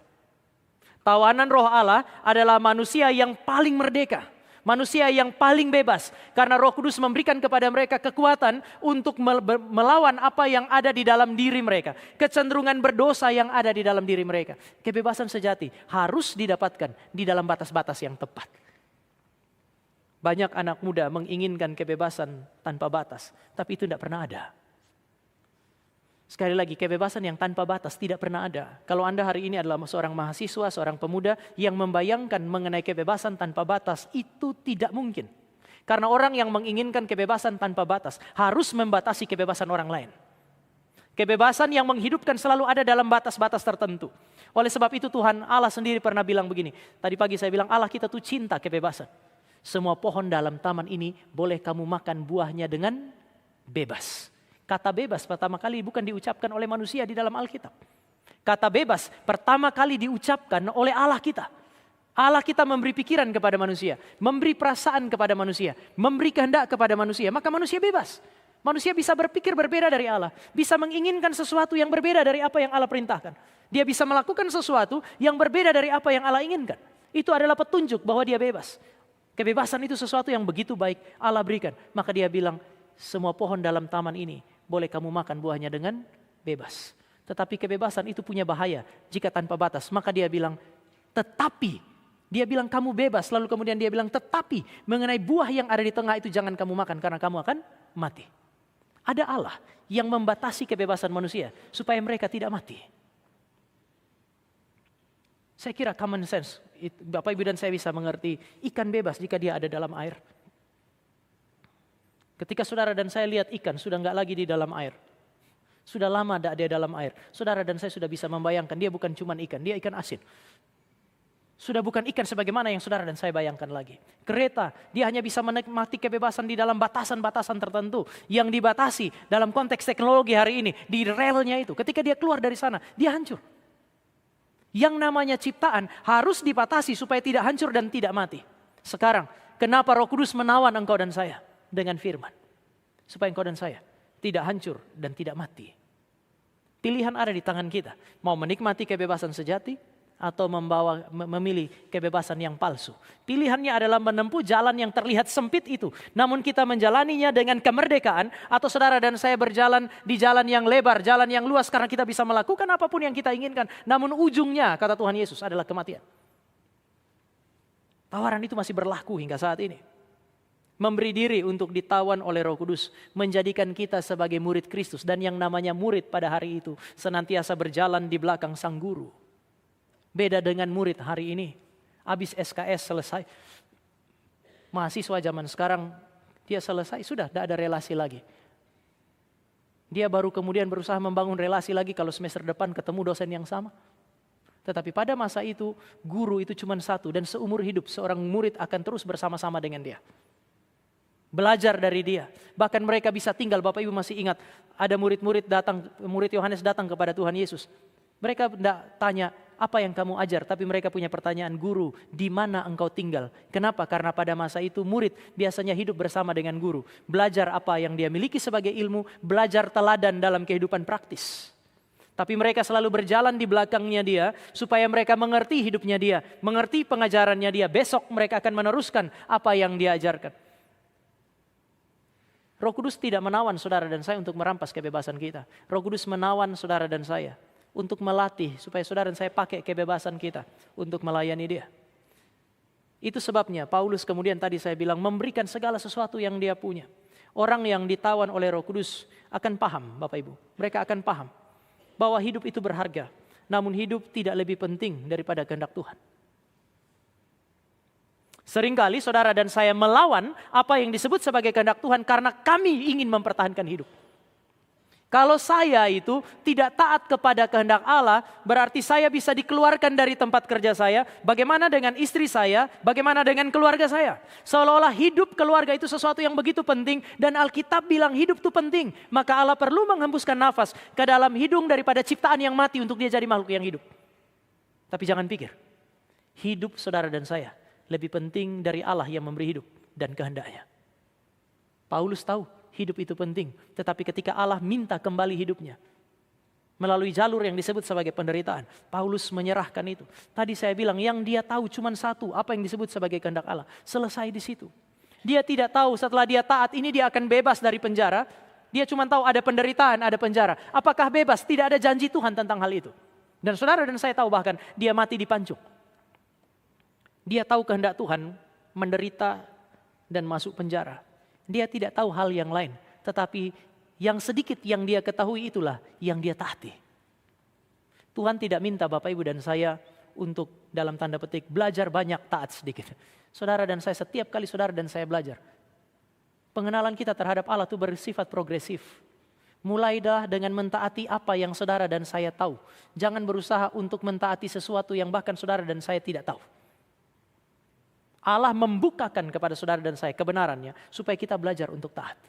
Tawanan roh Allah adalah manusia yang paling merdeka. Manusia yang paling bebas. Karena Roh Kudus memberikan kepada mereka kekuatan untuk melawan apa yang ada di dalam diri mereka. Kecenderungan berdosa yang ada di dalam diri mereka. Kebebasan sejati harus didapatkan di dalam batas-batas yang tepat. Banyak anak muda menginginkan kebebasan tanpa batas. Tapi itu tidak pernah ada. Sekali lagi, kebebasan yang tanpa batas tidak pernah ada. Kalau Anda hari ini adalah seorang mahasiswa, seorang pemuda yang membayangkan mengenai kebebasan tanpa batas, itu tidak mungkin. Karena orang yang menginginkan kebebasan tanpa batas harus membatasi kebebasan orang lain. Kebebasan yang menghidupkan selalu ada dalam batas-batas tertentu. Oleh sebab itu Tuhan Allah sendiri pernah bilang begini. Tadi pagi saya bilang Allah kita tuh cinta kebebasan. Semua pohon dalam taman ini boleh kamu makan buahnya dengan bebas. Kata bebas pertama kali bukan diucapkan oleh manusia di dalam Alkitab. Kata bebas pertama kali diucapkan oleh Allah kita. Allah kita memberi pikiran kepada manusia, memberi perasaan kepada manusia, memberi kehendak kepada manusia. Maka manusia bebas. Manusia bisa berpikir berbeda dari Allah. Bisa menginginkan sesuatu yang berbeda dari apa yang Allah perintahkan. Dia bisa melakukan sesuatu yang berbeda dari apa yang Allah inginkan. Itu adalah petunjuk bahwa dia bebas. Kebebasan itu sesuatu yang begitu baik Allah berikan. Maka dia bilang semua pohon dalam taman ini boleh kamu makan buahnya dengan bebas. Tetapi kebebasan itu punya bahaya jika tanpa batas. Maka dia bilang, tetapi. Dia bilang kamu bebas. Lalu kemudian dia bilang, tetapi mengenai buah yang ada di tengah itu jangan kamu makan. Karena kamu akan mati. Ada Allah yang membatasi kebebasan manusia supaya mereka tidak mati. Saya kira common sense. Bapak Ibu dan saya bisa mengerti ikan bebas jika dia ada dalam air. Ketika saudara dan saya lihat ikan sudah enggak lagi di dalam air. Sudah lama tidak dia dalam air. Saudara dan saya sudah bisa membayangkan dia bukan cuma ikan, dia ikan asin. Sudah bukan ikan sebagaimana yang saudara dan saya bayangkan lagi. Kereta, dia hanya bisa menikmati kebebasan di dalam batasan-batasan tertentu. Yang dibatasi dalam konteks teknologi hari ini, di relnya itu. Ketika dia keluar dari sana, dia hancur. Yang namanya ciptaan harus dibatasi supaya tidak hancur dan tidak mati. Sekarang, kenapa Roh Kudus menawan engkau dan saya? Dengan firman. Supaya engkau dan saya tidak hancur dan tidak mati. Pilihan ada di tangan kita. Mau menikmati kebebasan sejati atau memilih kebebasan yang palsu. Pilihannya adalah menempuh jalan yang terlihat sempit itu. Namun kita menjalaninya dengan kemerdekaan. Atau saudara dan saya berjalan di jalan yang lebar, jalan yang luas. Karena kita bisa melakukan apapun yang kita inginkan. Namun ujungnya, kata Tuhan Yesus, adalah kematian. Tawaran itu masih berlaku hingga saat ini. Memberi diri untuk ditawan oleh Roh Kudus. Menjadikan kita sebagai murid Kristus. Dan yang namanya murid pada hari itu senantiasa berjalan di belakang sang guru. Beda dengan murid hari ini. Habis SKS selesai. Mahasiswa zaman sekarang dia selesai, sudah tidak ada relasi lagi. Dia baru kemudian berusaha membangun relasi lagi kalau semester depan ketemu dosen yang sama. Tetapi pada masa itu guru itu cuma satu. Dan seumur hidup seorang murid akan terus bersama-sama dengan dia. Belajar dari dia. Bahkan mereka bisa tinggal, Bapak Ibu masih ingat, ada murid Yohanes datang kepada Tuhan Yesus. Mereka tidak tanya, apa yang kamu ajar? Tapi mereka punya pertanyaan, guru, di mana engkau tinggal? Kenapa? Karena pada masa itu murid biasanya hidup bersama dengan guru. Belajar apa yang dia miliki sebagai ilmu, belajar teladan dalam kehidupan praktis. Tapi mereka selalu berjalan di belakangnya dia, supaya mereka mengerti hidupnya dia, mengerti pengajarannya dia. Besok mereka akan meneruskan apa yang dia ajarkan. Roh Kudus tidak menawan saudara dan saya untuk merampas kebebasan kita. Roh Kudus menawan saudara dan saya untuk melatih supaya saudara dan saya pakai kebebasan kita untuk melayani dia. Itu sebabnya Paulus kemudian tadi saya bilang memberikan segala sesuatu yang dia punya. Orang yang ditawan oleh Roh Kudus akan paham, Bapak Ibu. Mereka akan paham bahwa hidup itu berharga. Namun hidup tidak lebih penting daripada kehendak Tuhan. Seringkali saudara dan saya melawan apa yang disebut sebagai kehendak Tuhan karena kami ingin mempertahankan hidup. Kalau saya itu tidak taat kepada kehendak Allah, berarti saya bisa dikeluarkan dari tempat kerja saya. Bagaimana dengan istri saya? Bagaimana dengan keluarga saya? Seolah-olah hidup keluarga itu sesuatu yang begitu penting dan Alkitab bilang hidup itu penting. Maka Allah perlu menghembuskan nafas ke dalam hidung daripada ciptaan yang mati untuk dia jadi makhluk yang hidup. Tapi jangan pikir, hidup saudara dan saya lebih penting dari Allah yang memberi hidup dan kehendaknya. Paulus tahu hidup itu penting, tetapi ketika Allah minta kembali hidupnya melalui jalur yang disebut sebagai penderitaan, Paulus menyerahkan itu. Tadi saya bilang yang dia tahu cuma satu, apa yang disebut sebagai kehendak Allah. Selesai di situ. Dia tidak tahu setelah dia taat ini dia akan bebas dari penjara. Dia cuma tahu ada penderitaan, ada penjara. Apakah bebas? Tidak ada janji Tuhan tentang hal itu. Dan saudara dan saya tahu bahkan dia mati dipancung. Dia tahu kehendak Tuhan menderita dan masuk penjara. Dia tidak tahu hal yang lain, tetapi yang sedikit yang dia ketahui itulah yang dia taati. Tuhan tidak minta Bapak Ibu dan saya untuk dalam tanda petik belajar banyak taat sedikit. Saudara dan saya setiap kali saudara dan saya belajar, pengenalan kita terhadap Allah itu bersifat progresif. Mulailah dengan mentaati apa yang saudara dan saya tahu. Jangan berusaha untuk mentaati sesuatu yang bahkan saudara dan saya tidak tahu. Allah membukakan kepada saudara dan saya kebenarannya supaya kita belajar untuk taat.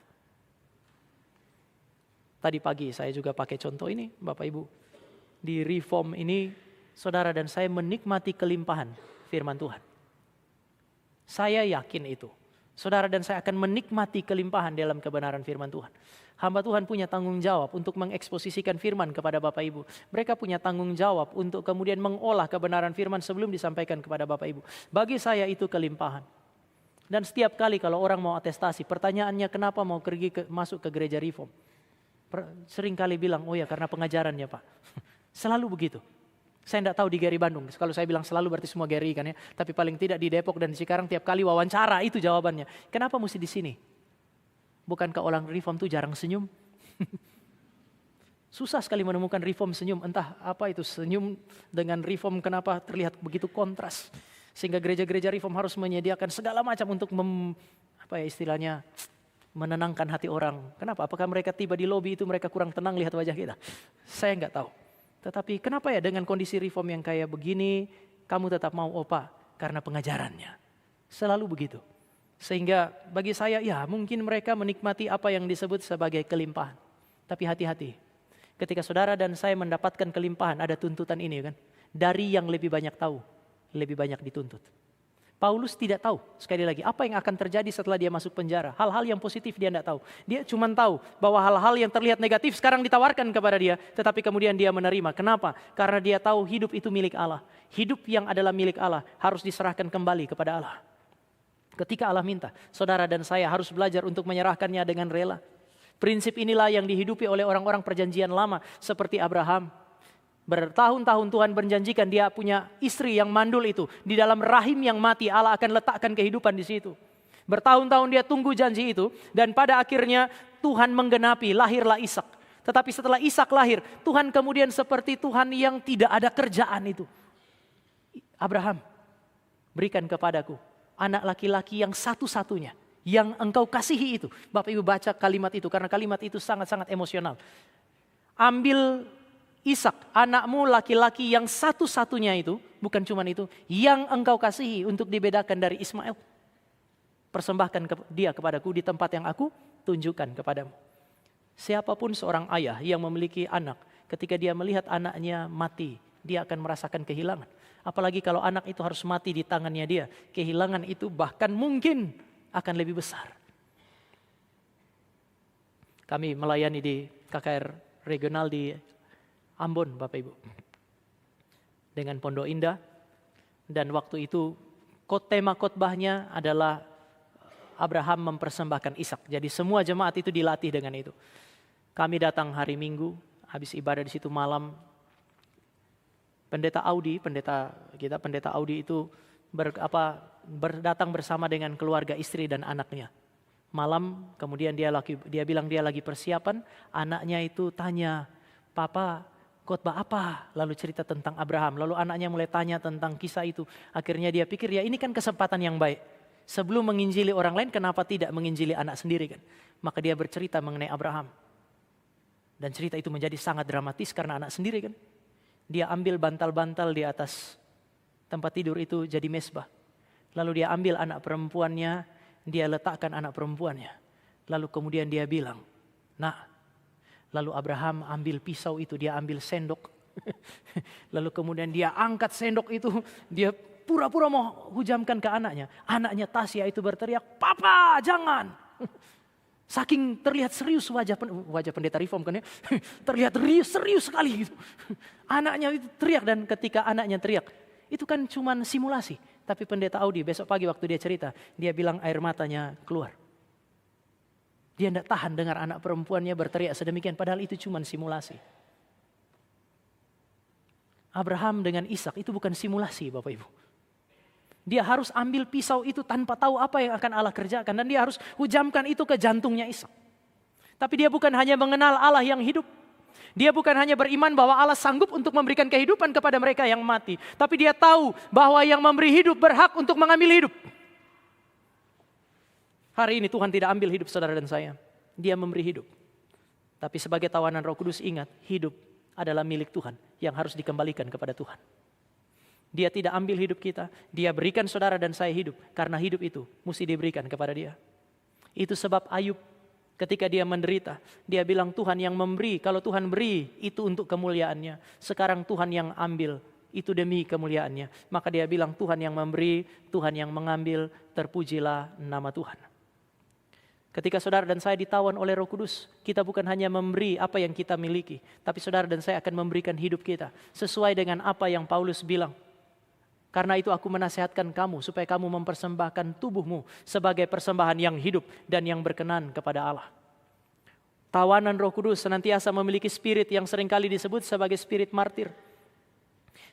Tadi pagi saya juga pakai contoh ini, Bapak Ibu. Di Reform ini saudara dan saya menikmati kelimpahan firman Tuhan. Saya yakin itu. Saudara dan saya akan menikmati kelimpahan dalam kebenaran firman Tuhan. Hamba Tuhan punya tanggung jawab untuk mengeksposisikan firman kepada Bapak Ibu. Mereka punya tanggung jawab untuk kemudian mengolah kebenaran firman sebelum disampaikan kepada Bapak Ibu. Bagi saya itu kelimpahan. Dan setiap kali kalau orang mau atestasi, pertanyaannya kenapa mau masuk ke gereja Reform? Sering kali bilang, oh ya karena pengajarannya Pak. Selalu begitu. Saya tidak tahu di GRI Bandung. Kalau saya bilang selalu berarti semua GRI kan ya. Tapi paling tidak di Depok dan di Cikarang tiap kali wawancara itu jawabannya. Kenapa mesti di sini? Bukankah orang Reform itu jarang senyum? Susah sekali menemukan Reform senyum. Entah apa itu senyum dengan Reform kenapa terlihat begitu kontras. Sehingga gereja-gereja Reform harus menyediakan segala macam untuk istilahnya menenangkan hati orang. Kenapa? Apakah mereka tiba di lobi itu mereka kurang tenang lihat wajah kita? Saya nggak tahu. Tetapi kenapa ya dengan kondisi Reform yang kayak begini, kamu tetap mau Pak? Karena pengajarannya. Selalu begitu. Sehingga bagi saya ya mungkin mereka menikmati apa yang disebut sebagai kelimpahan. Tapi hati-hati. Ketika saudara dan saya mendapatkan kelimpahan, ada tuntutan ini kan. Dari yang lebih banyak tahu, lebih banyak dituntut. Paulus tidak tahu, sekali lagi, apa yang akan terjadi setelah dia masuk penjara. Hal-hal yang positif dia tidak tahu. Dia cuma tahu bahwa hal-hal yang terlihat negatif sekarang ditawarkan kepada dia. Tetapi kemudian dia menerima. Kenapa? Karena dia tahu hidup itu milik Allah. Hidup yang adalah milik Allah harus diserahkan kembali kepada Allah. Ketika Allah minta, saudara dan saya harus belajar untuk menyerahkannya dengan rela. Prinsip inilah yang dihidupi oleh orang-orang perjanjian lama seperti Abraham. Bertahun-tahun Tuhan berjanjikan dia punya istri yang mandul itu. Di dalam rahim yang mati Allah akan letakkan kehidupan di situ. Bertahun-tahun dia tunggu janji itu. Dan pada akhirnya Tuhan menggenapi, lahirlah Ishak. Tetapi setelah Ishak lahir, Tuhan kemudian seperti Tuhan yang tidak ada kerjaan itu. Abraham, berikan kepadaku anak laki-laki yang satu-satunya. Yang engkau kasihi itu. Bapak Ibu baca kalimat itu karena kalimat itu sangat-sangat emosional. Ambil Ishak, anakmu laki-laki yang satu-satunya itu, bukan cuma itu, yang engkau kasihi untuk dibedakan dari Ismail. Persembahkan dia kepadaku di tempat yang aku tunjukkan kepadamu. Siapapun seorang ayah yang memiliki anak, ketika dia melihat anaknya mati, dia akan merasakan kehilangan. Apalagi kalau anak itu harus mati di tangannya dia, kehilangan itu bahkan mungkin akan lebih besar. Kami melayani di KKR regional di Ambon, Bapak Ibu, dengan Pondok Indah, dan waktu itu tema khotbahnya adalah Abraham mempersembahkan Ishak. Jadi semua jemaat itu dilatih dengan itu. Kami datang hari Minggu, habis ibadah di situ malam. Pendeta Audi itu datang bersama dengan keluarga, istri dan anaknya. Malam kemudian dia bilang dia lagi persiapan, anaknya itu tanya, "Papa, khotbah apa?" Lalu cerita tentang Abraham. Lalu anaknya mulai tanya tentang kisah itu. Akhirnya dia pikir, ya ini kan kesempatan yang baik. Sebelum menginjili orang lain, kenapa tidak menginjili anak sendiri kan? Maka dia bercerita mengenai Abraham. Dan cerita itu menjadi sangat dramatis karena anak sendiri kan. Dia ambil bantal-bantal di atas tempat tidur itu jadi mesbah. Lalu dia ambil anak perempuannya, dia letakkan anak perempuannya. Lalu kemudian dia bilang, "Nak." Lalu Abraham ambil pisau itu, dia ambil sendok. Lalu kemudian dia angkat sendok itu, dia pura-pura mau hujamkan ke anaknya. Anaknya Tasya itu berteriak, "Papa, jangan." Saking terlihat serius wajah pendeta reform kan ya. Terlihat serius sekali gitu. Anaknya itu teriak, dan ketika anaknya teriak, itu kan cuma simulasi. Tapi pendeta Audi besok pagi waktu dia cerita, dia bilang air matanya keluar. Dia tidak tahan dengar anak perempuannya berteriak sedemikian, padahal itu cuma simulasi. Abraham dengan Ishak itu bukan simulasi Bapak Ibu. Dia harus ambil pisau itu tanpa tahu apa yang akan Allah kerjakan, dan dia harus hujamkan itu ke jantungnya Ishak. Tapi dia bukan hanya mengenal Allah yang hidup. Dia bukan hanya beriman bahwa Allah sanggup untuk memberikan kehidupan kepada mereka yang mati. Tapi dia tahu bahwa yang memberi hidup berhak untuk mengambil hidup. Hari ini Tuhan tidak ambil hidup saudara dan saya. Dia memberi hidup. Tapi sebagai tawanan Roh Kudus, ingat, hidup adalah milik Tuhan yang harus dikembalikan kepada Tuhan. Dia tidak ambil hidup kita. Dia berikan saudara dan saya hidup. Karena hidup itu mesti diberikan kepada dia. Itu sebab Ayub ketika dia menderita, dia bilang Tuhan yang memberi. Kalau Tuhan beri, itu untuk kemuliaannya. Sekarang Tuhan yang ambil, itu demi kemuliaannya. Maka dia bilang Tuhan yang memberi, Tuhan yang mengambil, terpujilah nama Tuhan. Ketika saudara dan saya ditawan oleh Roh Kudus, kita bukan hanya memberi apa yang kita miliki, tapi saudara dan saya akan memberikan hidup kita sesuai dengan apa yang Paulus bilang. Karena itu aku menasihatkan kamu supaya kamu mempersembahkan tubuhmu sebagai persembahan yang hidup dan yang berkenan kepada Allah. Tawanan Roh Kudus senantiasa memiliki spirit yang seringkali disebut sebagai spirit martir.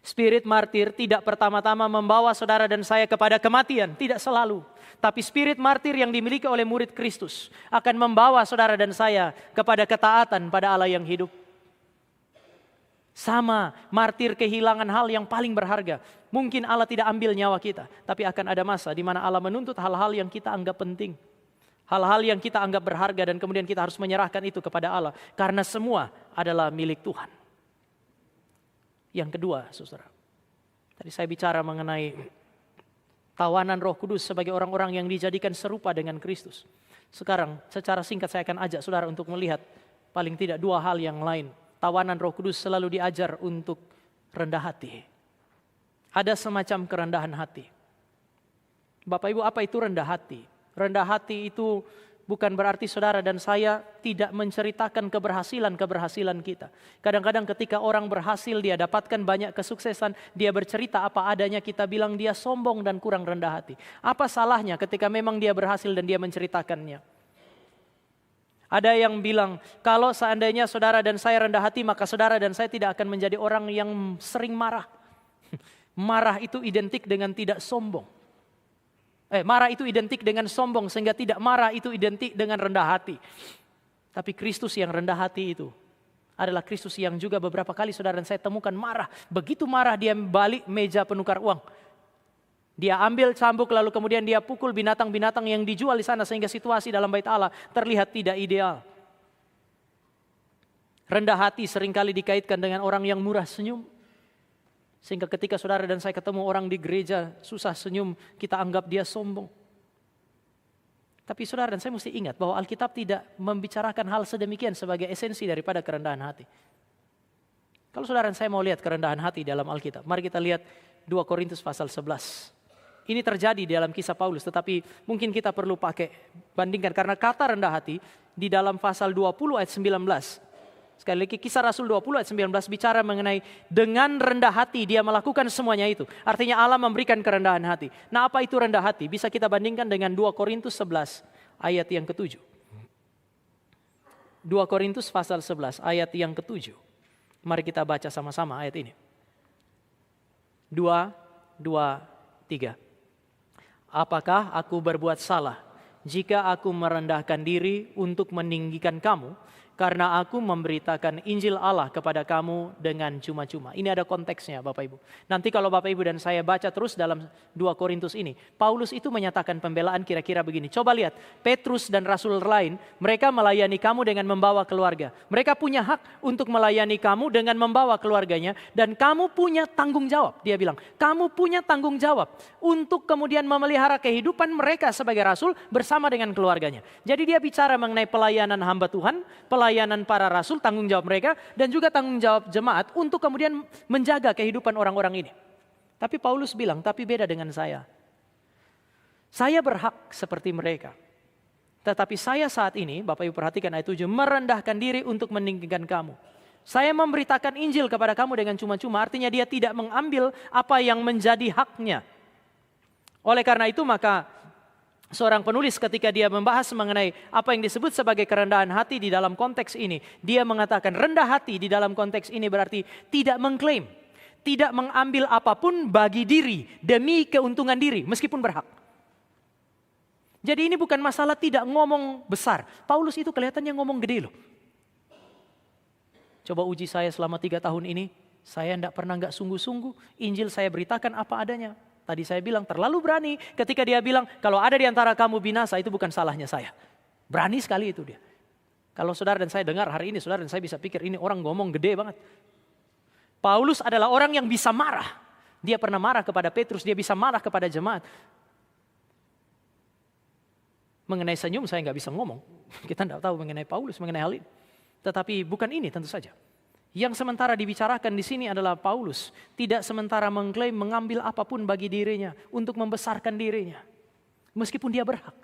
Spirit martir tidak pertama-tama membawa saudara dan saya kepada kematian, tidak selalu. Tapi spirit martir yang dimiliki oleh murid Kristus akan membawa saudara dan saya kepada ketaatan pada Allah yang hidup. Sama, martir kehilangan hal yang paling berharga. Mungkin Allah tidak ambil nyawa kita, tapi akan ada masa di mana Allah menuntut hal-hal yang kita anggap penting. Hal-hal yang kita anggap berharga, dan kemudian kita harus menyerahkan itu kepada Allah. Karena semua adalah milik Tuhan. Yang kedua, saudara. Tadi saya bicara mengenai tawanan Roh Kudus sebagai orang-orang yang dijadikan serupa dengan Kristus. Sekarang secara singkat saya akan ajak saudara untuk melihat paling tidak dua hal yang lain. Tawanan Roh Kudus selalu diajar untuk rendah hati. Ada semacam kerendahan hati. Bapak Ibu, apa itu rendah hati? Rendah hati itu bukan berarti saudara dan saya tidak menceritakan keberhasilan kita. Kadang-kadang ketika orang berhasil, dia dapatkan banyak kesuksesan, dia bercerita apa adanya, kita bilang dia sombong dan kurang rendah hati. Apa salahnya ketika memang dia berhasil dan dia menceritakannya? Ada yang bilang, kalau seandainya saudara dan saya rendah hati, maka saudara dan saya tidak akan menjadi orang yang sering marah. Marah itu identik dengan tidak sombong. Marah itu identik dengan sombong, sehingga tidak marah itu identik dengan rendah hati. Tapi Kristus yang rendah hati itu adalah Kristus yang juga beberapa kali saudara dan saya temukan marah. Begitu marah dia balik meja penukar uang. Dia ambil cambuk lalu kemudian dia pukul binatang-binatang yang dijual di sana, sehingga situasi dalam bait Allah terlihat tidak ideal. Rendah hati seringkali dikaitkan dengan orang yang murah senyum. Sehingga ketika saudara dan saya ketemu orang di gereja susah senyum, kita anggap dia sombong. Tapi saudara dan saya mesti ingat bahwa Alkitab tidak membicarakan hal sedemikian sebagai esensi daripada kerendahan hati. Kalau saudara dan saya mau lihat kerendahan hati dalam Alkitab, mari kita lihat 2 Korintus pasal 11. Ini terjadi di dalam kisah Paulus, tetapi mungkin kita perlu bandingkan karena kata rendah hati di dalam pasal 20 ayat 19. Sekali lagi kisah Rasul 20 ayat 19 bicara mengenai dengan rendah hati dia melakukan semuanya itu. Artinya Allah memberikan kerendahan hati. Nah, apa itu rendah hati? Bisa kita bandingkan dengan 2 Korintus 11 ayat yang ke-7. 2 Korintus pasal 11 ayat yang ke-7. Mari kita baca sama-sama ayat ini. 2, 2, 3. apakah aku berbuat salah jika aku merendahkan diri untuk meninggikan kamu, karena aku memberitakan Injil Allah kepada kamu dengan cuma-cuma. Ini ada konteksnya Bapak Ibu. Nanti kalau Bapak Ibu dan saya baca terus dalam 2 Korintus ini, Paulus itu menyatakan pembelaan kira-kira begini. Coba lihat, Petrus dan rasul lain, mereka melayani kamu dengan membawa keluarga. Mereka punya hak untuk melayani kamu dengan membawa keluarganya, dan kamu punya tanggung jawab. Dia bilang, kamu punya tanggung jawab untuk kemudian memelihara kehidupan mereka sebagai rasul bersama dengan keluarganya. Jadi dia bicara mengenai pelayanan hamba Tuhan, pelayanan para rasul, tanggung jawab mereka, dan juga tanggung jawab jemaat untuk kemudian menjaga kehidupan orang-orang ini. Tapi Paulus bilang, tapi beda dengan saya. Saya berhak seperti mereka. Tetapi saya saat ini, Bapak Ibu perhatikan ayat 7, merendahkan diri untuk meninggikan kamu. Saya memberitakan Injil kepada kamu dengan cuma-cuma, artinya dia tidak mengambil apa yang menjadi haknya. Oleh karena itu maka seorang penulis ketika dia membahas mengenai apa yang disebut sebagai kerendahan hati di dalam konteks ini, dia mengatakan rendah hati di dalam konteks ini berarti tidak mengklaim, tidak mengambil apapun bagi diri demi keuntungan diri meskipun berhak. Jadi ini bukan masalah tidak ngomong besar. Paulus itu kelihatannya ngomong gede loh. Coba uji saya selama 3 tahun ini, saya tidak pernah nggak sungguh-sungguh. Injil saya beritakan apa adanya. Tadi saya bilang terlalu berani ketika dia bilang kalau ada di antara kamu binasa itu bukan salahnya saya. Berani sekali itu dia. Kalau saudara dan saya dengar hari ini, saudara dan saya bisa pikir ini orang ngomong gede banget. Paulus adalah orang yang bisa marah. Dia pernah marah kepada Petrus, dia bisa marah kepada jemaat. Mengenai senyum saya nggak bisa ngomong. Kita tidak tahu mengenai Paulus, mengenai hal ini. Tetapi bukan ini tentu saja. Yang sementara dibicarakan di sini adalah Paulus tidak sementara mengklaim mengambil apapun bagi dirinya untuk membesarkan dirinya. Meskipun dia berhak.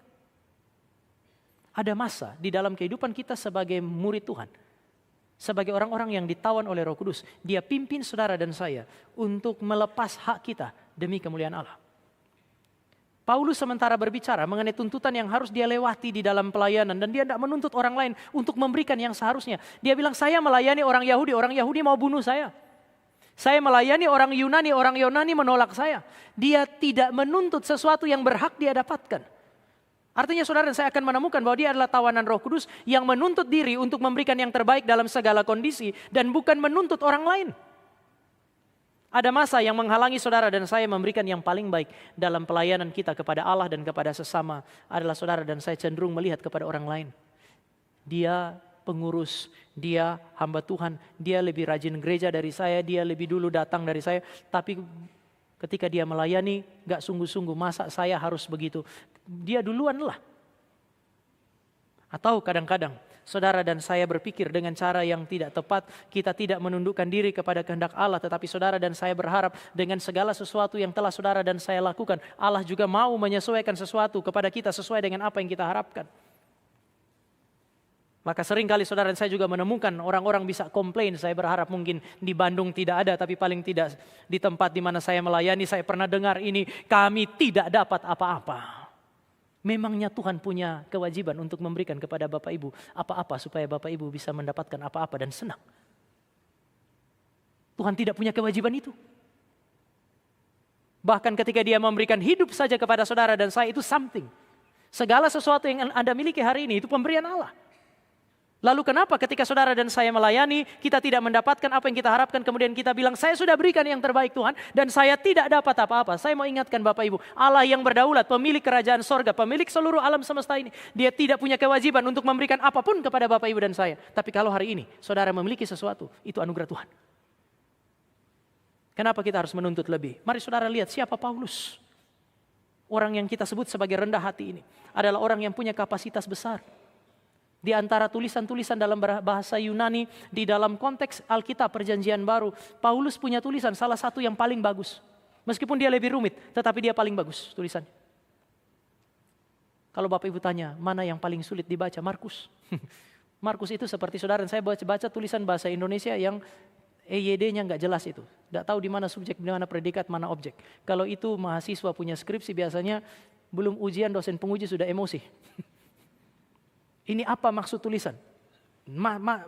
Ada masa di dalam kehidupan kita sebagai murid Tuhan. Sebagai orang-orang yang ditawan oleh Roh Kudus. Dia pimpin saudara dan saya untuk melepas hak kita demi kemuliaan Allah. Paulus sementara berbicara mengenai tuntutan yang harus dia lewati di dalam pelayanan. Dan dia tidak menuntut orang lain untuk memberikan yang seharusnya. Dia bilang saya melayani orang Yahudi mau bunuh saya. Saya melayani orang Yunani menolak saya. Dia tidak menuntut sesuatu yang berhak dia dapatkan. Artinya saudara dan saya akan menemukan bahwa dia adalah tawanan Roh Kudus yang menuntut diri untuk memberikan yang terbaik dalam segala kondisi. Dan bukan menuntut orang lain. Ada masa yang menghalangi saudara dan saya memberikan yang paling baik dalam pelayanan kita kepada Allah dan kepada sesama adalah saudara dan saya cenderung melihat kepada orang lain. Dia pengurus, dia hamba Tuhan, dia lebih rajin gereja dari saya, dia lebih dulu datang dari saya. Tapi ketika dia melayani gak sungguh-sungguh, masa saya harus begitu. Dia duluan lah. Atau kadang-kadang saudara dan saya berpikir dengan cara yang tidak tepat, kita tidak menundukkan diri kepada kehendak Allah, tetapi saudara dan saya berharap dengan segala sesuatu yang telah saudara dan saya lakukan, Allah juga mau menyesuaikan sesuatu kepada kita sesuai dengan apa yang kita harapkan. Maka seringkali saudara dan saya juga menemukan orang-orang bisa komplain, saya berharap mungkin di Bandung tidak ada, tapi paling tidak di tempat di mana saya melayani, saya pernah dengar ini, kami tidak dapat apa-apa. Memangnya Tuhan punya kewajiban untuk memberikan kepada Bapak Ibu apa-apa supaya Bapak Ibu bisa mendapatkan apa-apa dan senang. Tuhan tidak punya kewajiban itu. Bahkan ketika dia memberikan hidup saja kepada saudara dan saya itu something. Segala sesuatu yang Anda miliki hari ini itu pemberian Allah. Lalu kenapa ketika saudara dan saya melayani, kita tidak mendapatkan apa yang kita harapkan, kemudian kita bilang, saya sudah berikan yang terbaik Tuhan, dan saya tidak dapat apa-apa. Saya mau ingatkan Bapak Ibu, Allah yang berdaulat, pemilik kerajaan sorga, pemilik seluruh alam semesta ini, dia tidak punya kewajiban untuk memberikan apapun kepada Bapak Ibu dan saya. Tapi kalau hari ini, saudara memiliki sesuatu, itu anugerah Tuhan. Kenapa kita harus menuntut lebih? Mari saudara lihat siapa Paulus. Orang yang kita sebut sebagai rendah hati ini, adalah orang yang punya kapasitas besar. Di antara tulisan-tulisan dalam bahasa Yunani, di dalam konteks Alkitab Perjanjian Baru, Paulus punya tulisan salah satu yang paling bagus. Meskipun dia lebih rumit, tetapi dia paling bagus tulisannya. Kalau Bapak Ibu tanya, mana yang paling sulit dibaca? Markus. Markus itu seperti saudara, saya baca tulisan bahasa Indonesia yang EYD-nya nggak jelas itu. Nggak tahu di mana subjek, di mana predikat, mana objek. Kalau itu mahasiswa punya skripsi biasanya belum ujian dosen penguji sudah emosi. Ini apa maksud tulisan?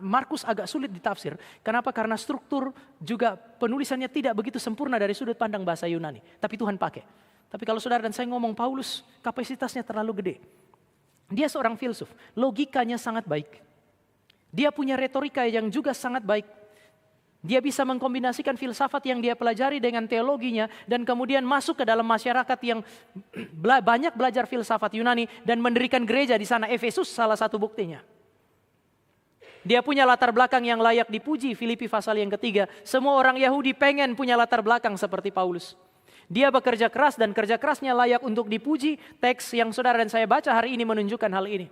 Markus agak sulit ditafsir. Kenapa? Karena struktur juga penulisannya tidak begitu sempurna dari sudut pandang bahasa Yunani. Tapi Tuhan pakai. Tapi kalau saudara dan saya ngomong Paulus, kapasitasnya terlalu gede. Dia seorang filsuf, logikanya sangat baik. Dia punya retorika yang juga sangat baik. Dia bisa mengkombinasikan filsafat yang dia pelajari dengan teologinya dan kemudian masuk ke dalam masyarakat yang banyak belajar filsafat Yunani dan mendirikan gereja di sana. Efesus salah satu buktinya. Dia punya latar belakang yang layak dipuji. Filipi pasal yang ketiga. Semua orang Yahudi pengen punya latar belakang seperti Paulus. Dia bekerja keras dan kerja kerasnya layak untuk dipuji. Teks yang saudara dan saya baca hari ini menunjukkan hal ini.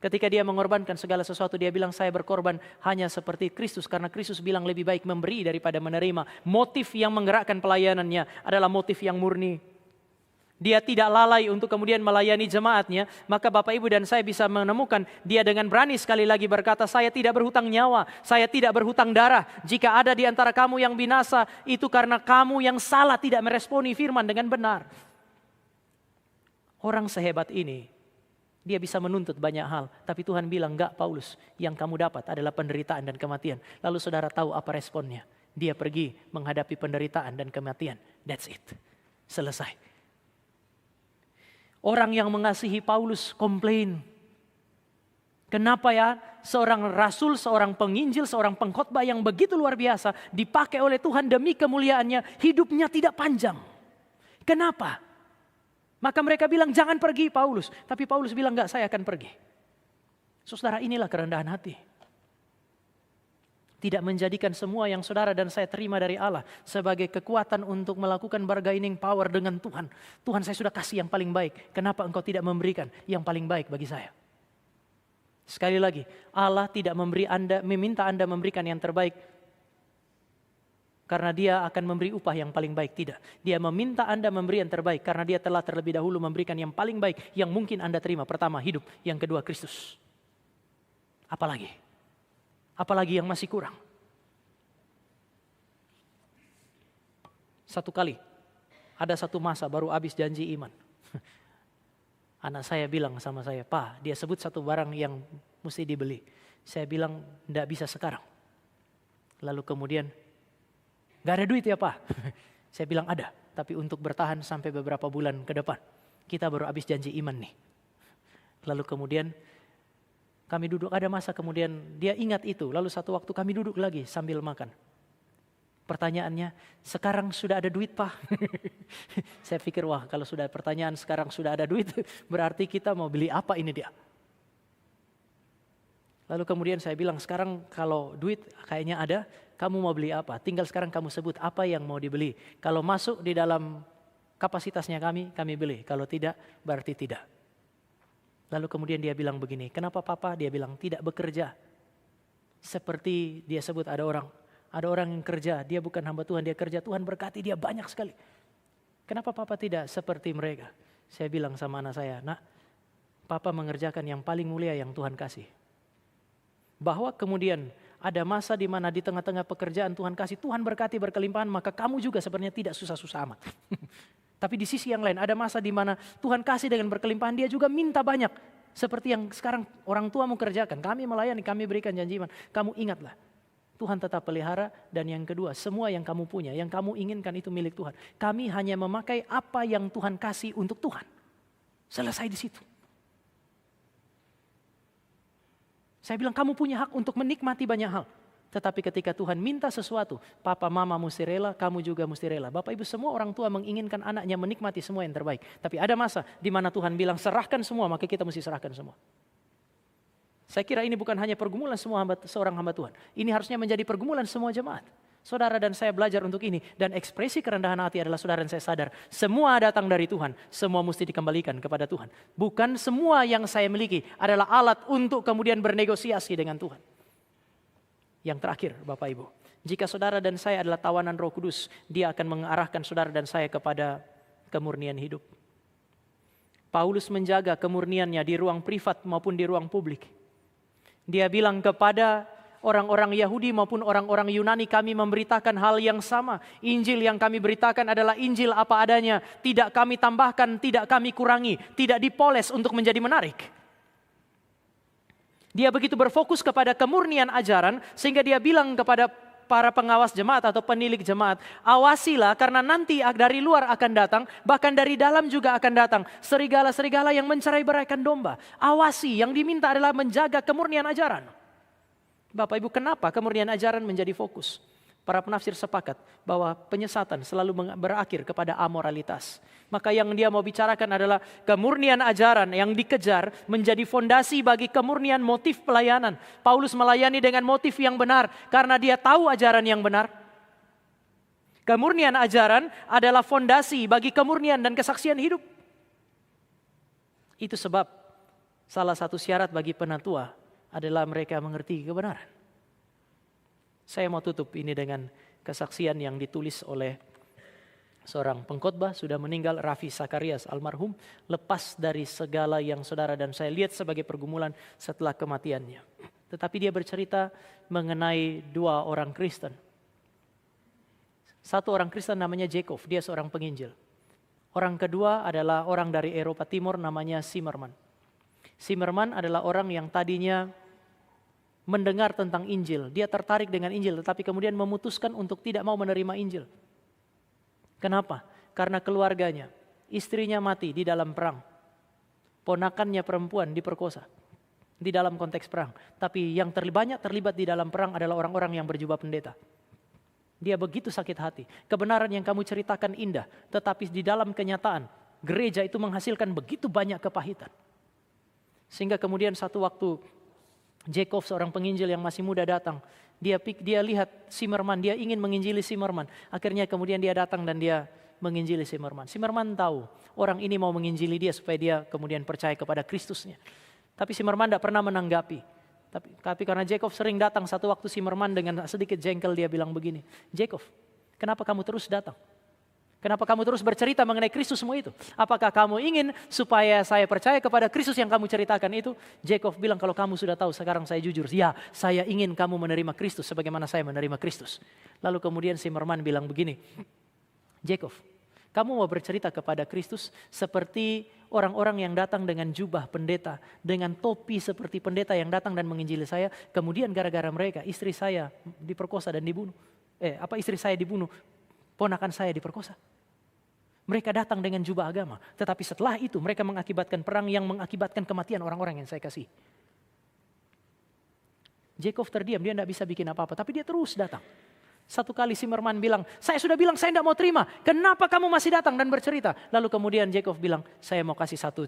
Ketika dia mengorbankan segala sesuatu, dia bilang saya berkorban hanya seperti Kristus. Karena Kristus bilang lebih baik memberi daripada menerima. Motif yang menggerakkan pelayanannya adalah motif yang murni. Dia tidak lalai untuk kemudian melayani jemaatnya. Maka Bapak Ibu dan saya bisa menemukan dia dengan berani sekali lagi berkata, saya tidak berhutang nyawa, saya tidak berhutang darah. Jika ada di antara kamu yang binasa, itu karena kamu yang salah tidak meresponi firman dengan benar. Orang sehebat ini, dia bisa menuntut banyak hal. Tapi Tuhan bilang, enggak Paulus, yang kamu dapat adalah penderitaan dan kematian. Lalu saudara tahu apa responnya? Dia pergi menghadapi penderitaan dan kematian. That's it. Selesai. Orang yang mengasihi Paulus komplain. Kenapa ya seorang rasul, seorang penginjil, seorang pengkhotbah yang begitu luar biasa dipakai oleh Tuhan demi kemuliaannya, hidupnya tidak panjang. Kenapa? Maka mereka bilang jangan pergi Paulus. Tapi Paulus bilang enggak, saya akan pergi. Saudara, inilah kerendahan hati. Tidak menjadikan semua yang saudara dan saya terima dari Allah sebagai kekuatan untuk melakukan bargaining power dengan Tuhan. Tuhan, saya sudah kasih yang paling baik. Kenapa engkau tidak memberikan yang paling baik bagi saya? Sekali lagi, Allah tidak meminta Anda memberikan yang terbaik karena dia akan memberi upah yang paling baik. Tidak. Dia meminta Anda memberi yang terbaik karena dia telah terlebih dahulu memberikan yang paling baik yang mungkin Anda terima. Pertama, hidup. Yang kedua, Kristus. Apalagi? Apalagi yang masih kurang? Satu kali, ada satu masa baru habis janji iman. Anak saya bilang sama saya, Pak, dia sebut satu barang yang mesti dibeli. Saya bilang, enggak bisa sekarang. Lalu kemudian, gak ada duit ya Pak? Saya bilang ada, tapi untuk bertahan sampai beberapa bulan ke depan. Kita baru habis janji iman nih. Lalu kemudian kami duduk, ada masa kemudian dia ingat itu. Lalu satu waktu kami duduk lagi sambil makan. Pertanyaannya, sekarang sudah ada duit Pak? Saya pikir wah kalau sudah pertanyaan sekarang sudah ada duit, berarti kita mau beli apa ini dia? Lalu kemudian saya bilang, sekarang kalau duit kayaknya ada, kamu mau beli apa? Tinggal sekarang kamu sebut apa yang mau dibeli. Kalau masuk di dalam kapasitasnya kami beli. Kalau tidak, berarti tidak. Lalu kemudian dia bilang begini, kenapa Papa? Dia bilang, tidak bekerja. Seperti dia sebut ada orang yang kerja, dia bukan hamba Tuhan, dia kerja, Tuhan berkati dia banyak sekali. Kenapa Papa tidak seperti mereka? Saya bilang sama anak saya, nak, Papa mengerjakan yang paling mulia yang Tuhan kasih. Bahwa kemudian ada masa di mana di tengah-tengah pekerjaan Tuhan kasih, Tuhan berkati berkelimpahan, maka kamu juga sebenarnya tidak susah-susah amat. Tapi di sisi yang lain ada masa di mana Tuhan kasih dengan berkelimpahan, dia juga minta banyak. Seperti yang sekarang orang tuamu kerjakan, kami melayani, kami berikan janji iman. Kamu ingatlah, Tuhan tetap pelihara, dan yang kedua, semua yang kamu punya, yang kamu inginkan itu milik Tuhan. Kami hanya memakai apa yang Tuhan kasih untuk Tuhan. Selesai di situ. Saya bilang kamu punya hak untuk menikmati banyak hal. Tetapi ketika Tuhan minta sesuatu, papa mama mesti rela, kamu juga mesti rela. Bapak ibu semua orang tua menginginkan anaknya menikmati semua yang terbaik. Tapi ada masa di mana Tuhan bilang serahkan semua, maka kita mesti serahkan semua. Saya kira ini bukan hanya pergumulan seorang hamba Tuhan. Ini harusnya menjadi pergumulan semua jemaat. Saudara dan saya belajar untuk ini. Dan ekspresi kerendahan hati adalah saudara dan saya sadar. Semua datang dari Tuhan. Semua mesti dikembalikan kepada Tuhan. Bukan semua yang saya miliki adalah alat untuk kemudian bernegosiasi dengan Tuhan. Yang terakhir Bapak Ibu. Jika saudara dan saya adalah tawanan Roh Kudus, dia akan mengarahkan saudara dan saya kepada kemurnian hidup. Paulus menjaga kemurniannya di ruang privat maupun di ruang publik. Dia bilang kepada orang-orang Yahudi maupun orang-orang Yunani, kami memberitakan hal yang sama. Injil yang kami beritakan adalah Injil apa adanya. Tidak kami tambahkan, tidak kami kurangi. Tidak dipoles untuk menjadi menarik. Dia begitu berfokus kepada kemurnian ajaran, sehingga dia bilang kepada para pengawas jemaat atau penilik jemaat, awasilah karena nanti dari luar akan datang, bahkan dari dalam juga akan datang serigala-serigala yang mencerai-beraikan domba. Awasi, yang diminta adalah menjaga kemurnian ajaran. Bapak Ibu, kenapa kemurnian ajaran menjadi fokus? Para penafsir sepakat bahwa penyesatan selalu berakhir kepada amoralitas. Maka yang dia mau bicarakan adalah kemurnian ajaran yang dikejar menjadi fondasi bagi kemurnian motif pelayanan. Paulus melayani dengan motif yang benar karena dia tahu ajaran yang benar. Kemurnian ajaran adalah fondasi bagi kemurnian dan kesaksian hidup. Itu sebab salah satu syarat bagi penatua adalah mereka mengerti kebenaran. Saya mau tutup ini dengan kesaksian yang ditulis oleh seorang pengkhotbah sudah meninggal, Raffi Sakarias almarhum, lepas dari segala yang saudara dan saya lihat sebagai pergumulan setelah kematiannya. Tetapi dia bercerita mengenai dua orang Kristen. Satu orang Kristen namanya Jacob, dia seorang penginjil. Orang kedua adalah orang dari Eropa Timur namanya Zimmerman. Zimmerman adalah orang yang tadinya mendengar tentang Injil, dia tertarik dengan Injil, tetapi kemudian memutuskan untuk tidak mau menerima Injil. Kenapa? Karena keluarganya, istrinya mati di dalam perang, ponakannya perempuan diperkosa di dalam konteks perang. Tapi yang banyak terlibat di dalam perang adalah orang-orang yang berjubah pendeta. Dia begitu sakit hati. Kebenaran yang kamu ceritakan indah, tetapi di dalam kenyataan gereja itu menghasilkan begitu banyak kepahitan. Sehingga kemudian satu waktu Jacob, seorang penginjil yang masih muda datang. Dia lihat Zimmerman, dia ingin menginjili Zimmerman. Akhirnya kemudian dia datang dan dia menginjili Zimmerman. Zimmerman tahu orang ini mau menginjili dia supaya dia kemudian percaya kepada Kristusnya. Tapi Zimmerman tidak pernah menanggapi. Tapi karena Jacob sering datang, satu waktu Zimmerman dengan sedikit jengkel dia bilang begini, Jacob, kenapa kamu terus datang? Kenapa kamu terus bercerita mengenai Kristusmu itu? Apakah kamu ingin supaya saya percaya kepada Kristus yang kamu ceritakan itu? Jacob bilang, kalau kamu sudah tahu, sekarang saya jujur. Ya, saya ingin kamu menerima Kristus sebagaimana saya menerima Kristus. Lalu kemudian Zimmerman bilang begini, Jacob, kamu mau bercerita kepada Kristus seperti orang-orang yang datang dengan jubah pendeta, dengan topi seperti pendeta yang datang dan menginjili saya. Kemudian gara-gara mereka, istri saya diperkosa dan dibunuh. Istri saya dibunuh, ponakan saya diperkosa. Mereka datang dengan jubah agama. Tetapi setelah itu mereka mengakibatkan perang yang mengakibatkan kematian orang-orang yang saya kasih. Jacob terdiam, dia tidak bisa bikin apa-apa. Tapi dia terus datang. Satu kali Zimmerman bilang, saya sudah bilang saya tidak mau terima. Kenapa kamu masih datang dan bercerita? Lalu kemudian Jacob bilang, saya mau kasih satu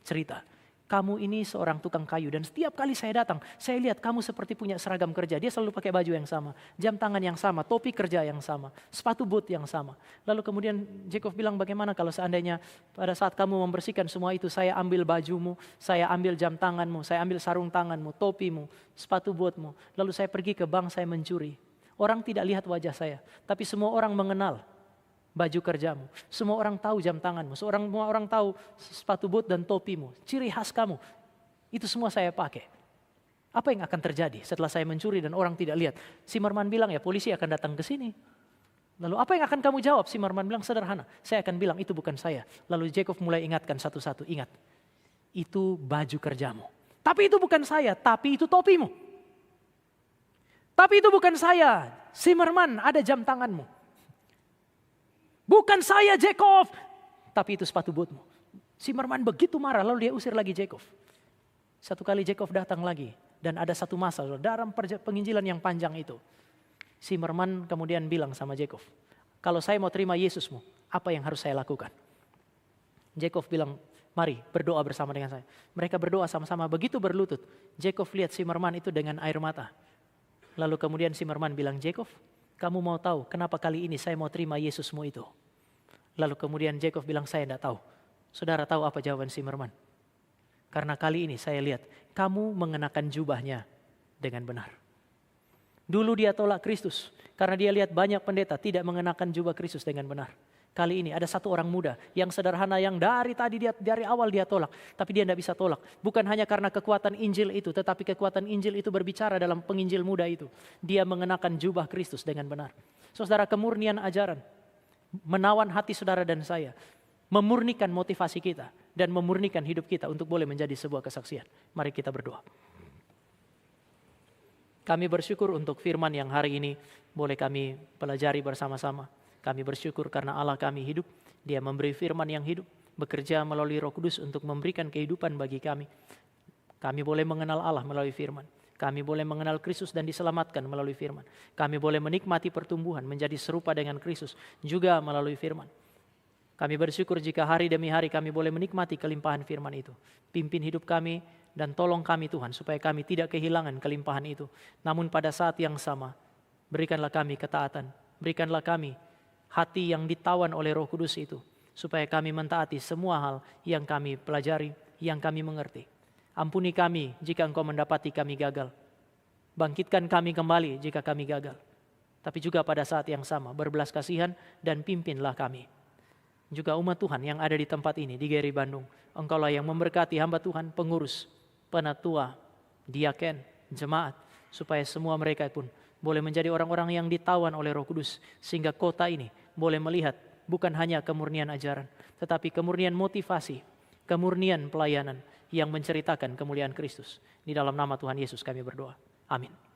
cerita. Kamu ini seorang tukang kayu dan setiap kali saya datang, saya lihat kamu seperti punya seragam kerja. Dia selalu pakai baju yang sama, jam tangan yang sama, topi kerja yang sama, sepatu boot yang sama. Lalu kemudian Jacob bilang, bagaimana kalau seandainya pada saat kamu membersihkan semua itu, saya ambil bajumu, saya ambil jam tanganmu, saya ambil sarung tanganmu, topimu, sepatu bootmu. Lalu saya pergi ke bank, saya mencuri. Orang tidak lihat wajah saya, tapi semua orang mengenal baju kerjamu. Semua orang tahu jam tanganmu. Semua orang tahu sepatu boot dan topimu. Ciri khas kamu. Itu semua saya pakai. Apa yang akan terjadi setelah saya mencuri dan orang tidak lihat? Zimmerman bilang, ya polisi akan datang ke sini. Lalu apa yang akan kamu jawab? Zimmerman bilang, sederhana. Saya akan bilang, itu bukan saya. Lalu Jacob mulai ingatkan satu-satu. Ingat, itu baju kerjamu. Tapi itu bukan saya, tapi itu topimu. Tapi itu bukan saya. Zimmerman, ada jam tanganmu. Bukan saya Jacob, tapi itu sepatu bootmu. Zimmerman begitu marah, lalu dia usir lagi Jacob. Satu kali Jacob datang lagi, dan ada satu masa dalam penginjilan yang panjang itu. Zimmerman kemudian bilang sama Jacob, kalau saya mau terima Yesusmu, apa yang harus saya lakukan? Jacob bilang, mari berdoa bersama dengan saya. Mereka berdoa sama-sama, begitu berlutut. Jacob lihat Zimmerman itu dengan air mata. Lalu kemudian Zimmerman bilang, Jacob, kamu mau tahu kenapa kali ini saya mau terima Yesusmu itu? Lalu kemudian Jacob bilang, saya tidak tahu. Saudara tahu apa jawaban Zimmerman? Karena kali ini saya lihat kamu mengenakan jubahnya dengan benar. Dulu dia tolak Kristus karena dia lihat banyak pendeta tidak mengenakan jubah Kristus dengan benar. Kali ini ada satu orang muda yang sederhana yang dari awal dia tolak. Tapi dia tidak bisa tolak. Bukan hanya karena kekuatan Injil itu, tetapi kekuatan Injil itu berbicara dalam penginjil muda itu. Dia mengenakan jubah Kristus dengan benar. Saudara, kemurnian ajaran menawan hati saudara dan saya. Memurnikan motivasi kita dan memurnikan hidup kita untuk boleh menjadi sebuah kesaksian. Mari kita berdoa. Kami bersyukur untuk firman yang hari ini boleh kami pelajari bersama-sama. Kami bersyukur karena Allah kami hidup. Dia memberi firman yang hidup, bekerja melalui Roh Kudus untuk memberikan kehidupan bagi kami. Kami boleh mengenal Allah melalui firman. Kami boleh mengenal Kristus dan diselamatkan melalui firman. Kami boleh menikmati pertumbuhan menjadi serupa dengan Kristus juga melalui firman. Kami bersyukur jika hari demi hari kami boleh menikmati kelimpahan firman itu. Pimpin hidup kami dan tolong kami Tuhan supaya kami tidak kehilangan kelimpahan itu. Namun pada saat yang sama, berikanlah kami ketaatan. Berikanlah kami hati yang ditawan oleh Roh Kudus itu. Supaya kami mentaati semua hal yang kami pelajari, yang kami mengerti. Ampuni kami jika Engkau mendapati kami gagal. Bangkitkan kami kembali jika kami gagal. Tapi juga pada saat yang sama, berbelas kasihan dan pimpinlah kami. Juga umat Tuhan yang ada di tempat ini, di GRI Bandung. Engkaulah yang memberkati hamba Tuhan, pengurus, penatua, diaken, jemaat. Supaya semua mereka pun boleh menjadi orang-orang yang ditawan oleh Roh Kudus. Sehingga kota ini boleh melihat bukan hanya kemurnian ajaran, tetapi kemurnian motivasi, kemurnian pelayanan yang menceritakan kemuliaan Kristus. Di dalam nama Tuhan Yesus kami berdoa. Amin.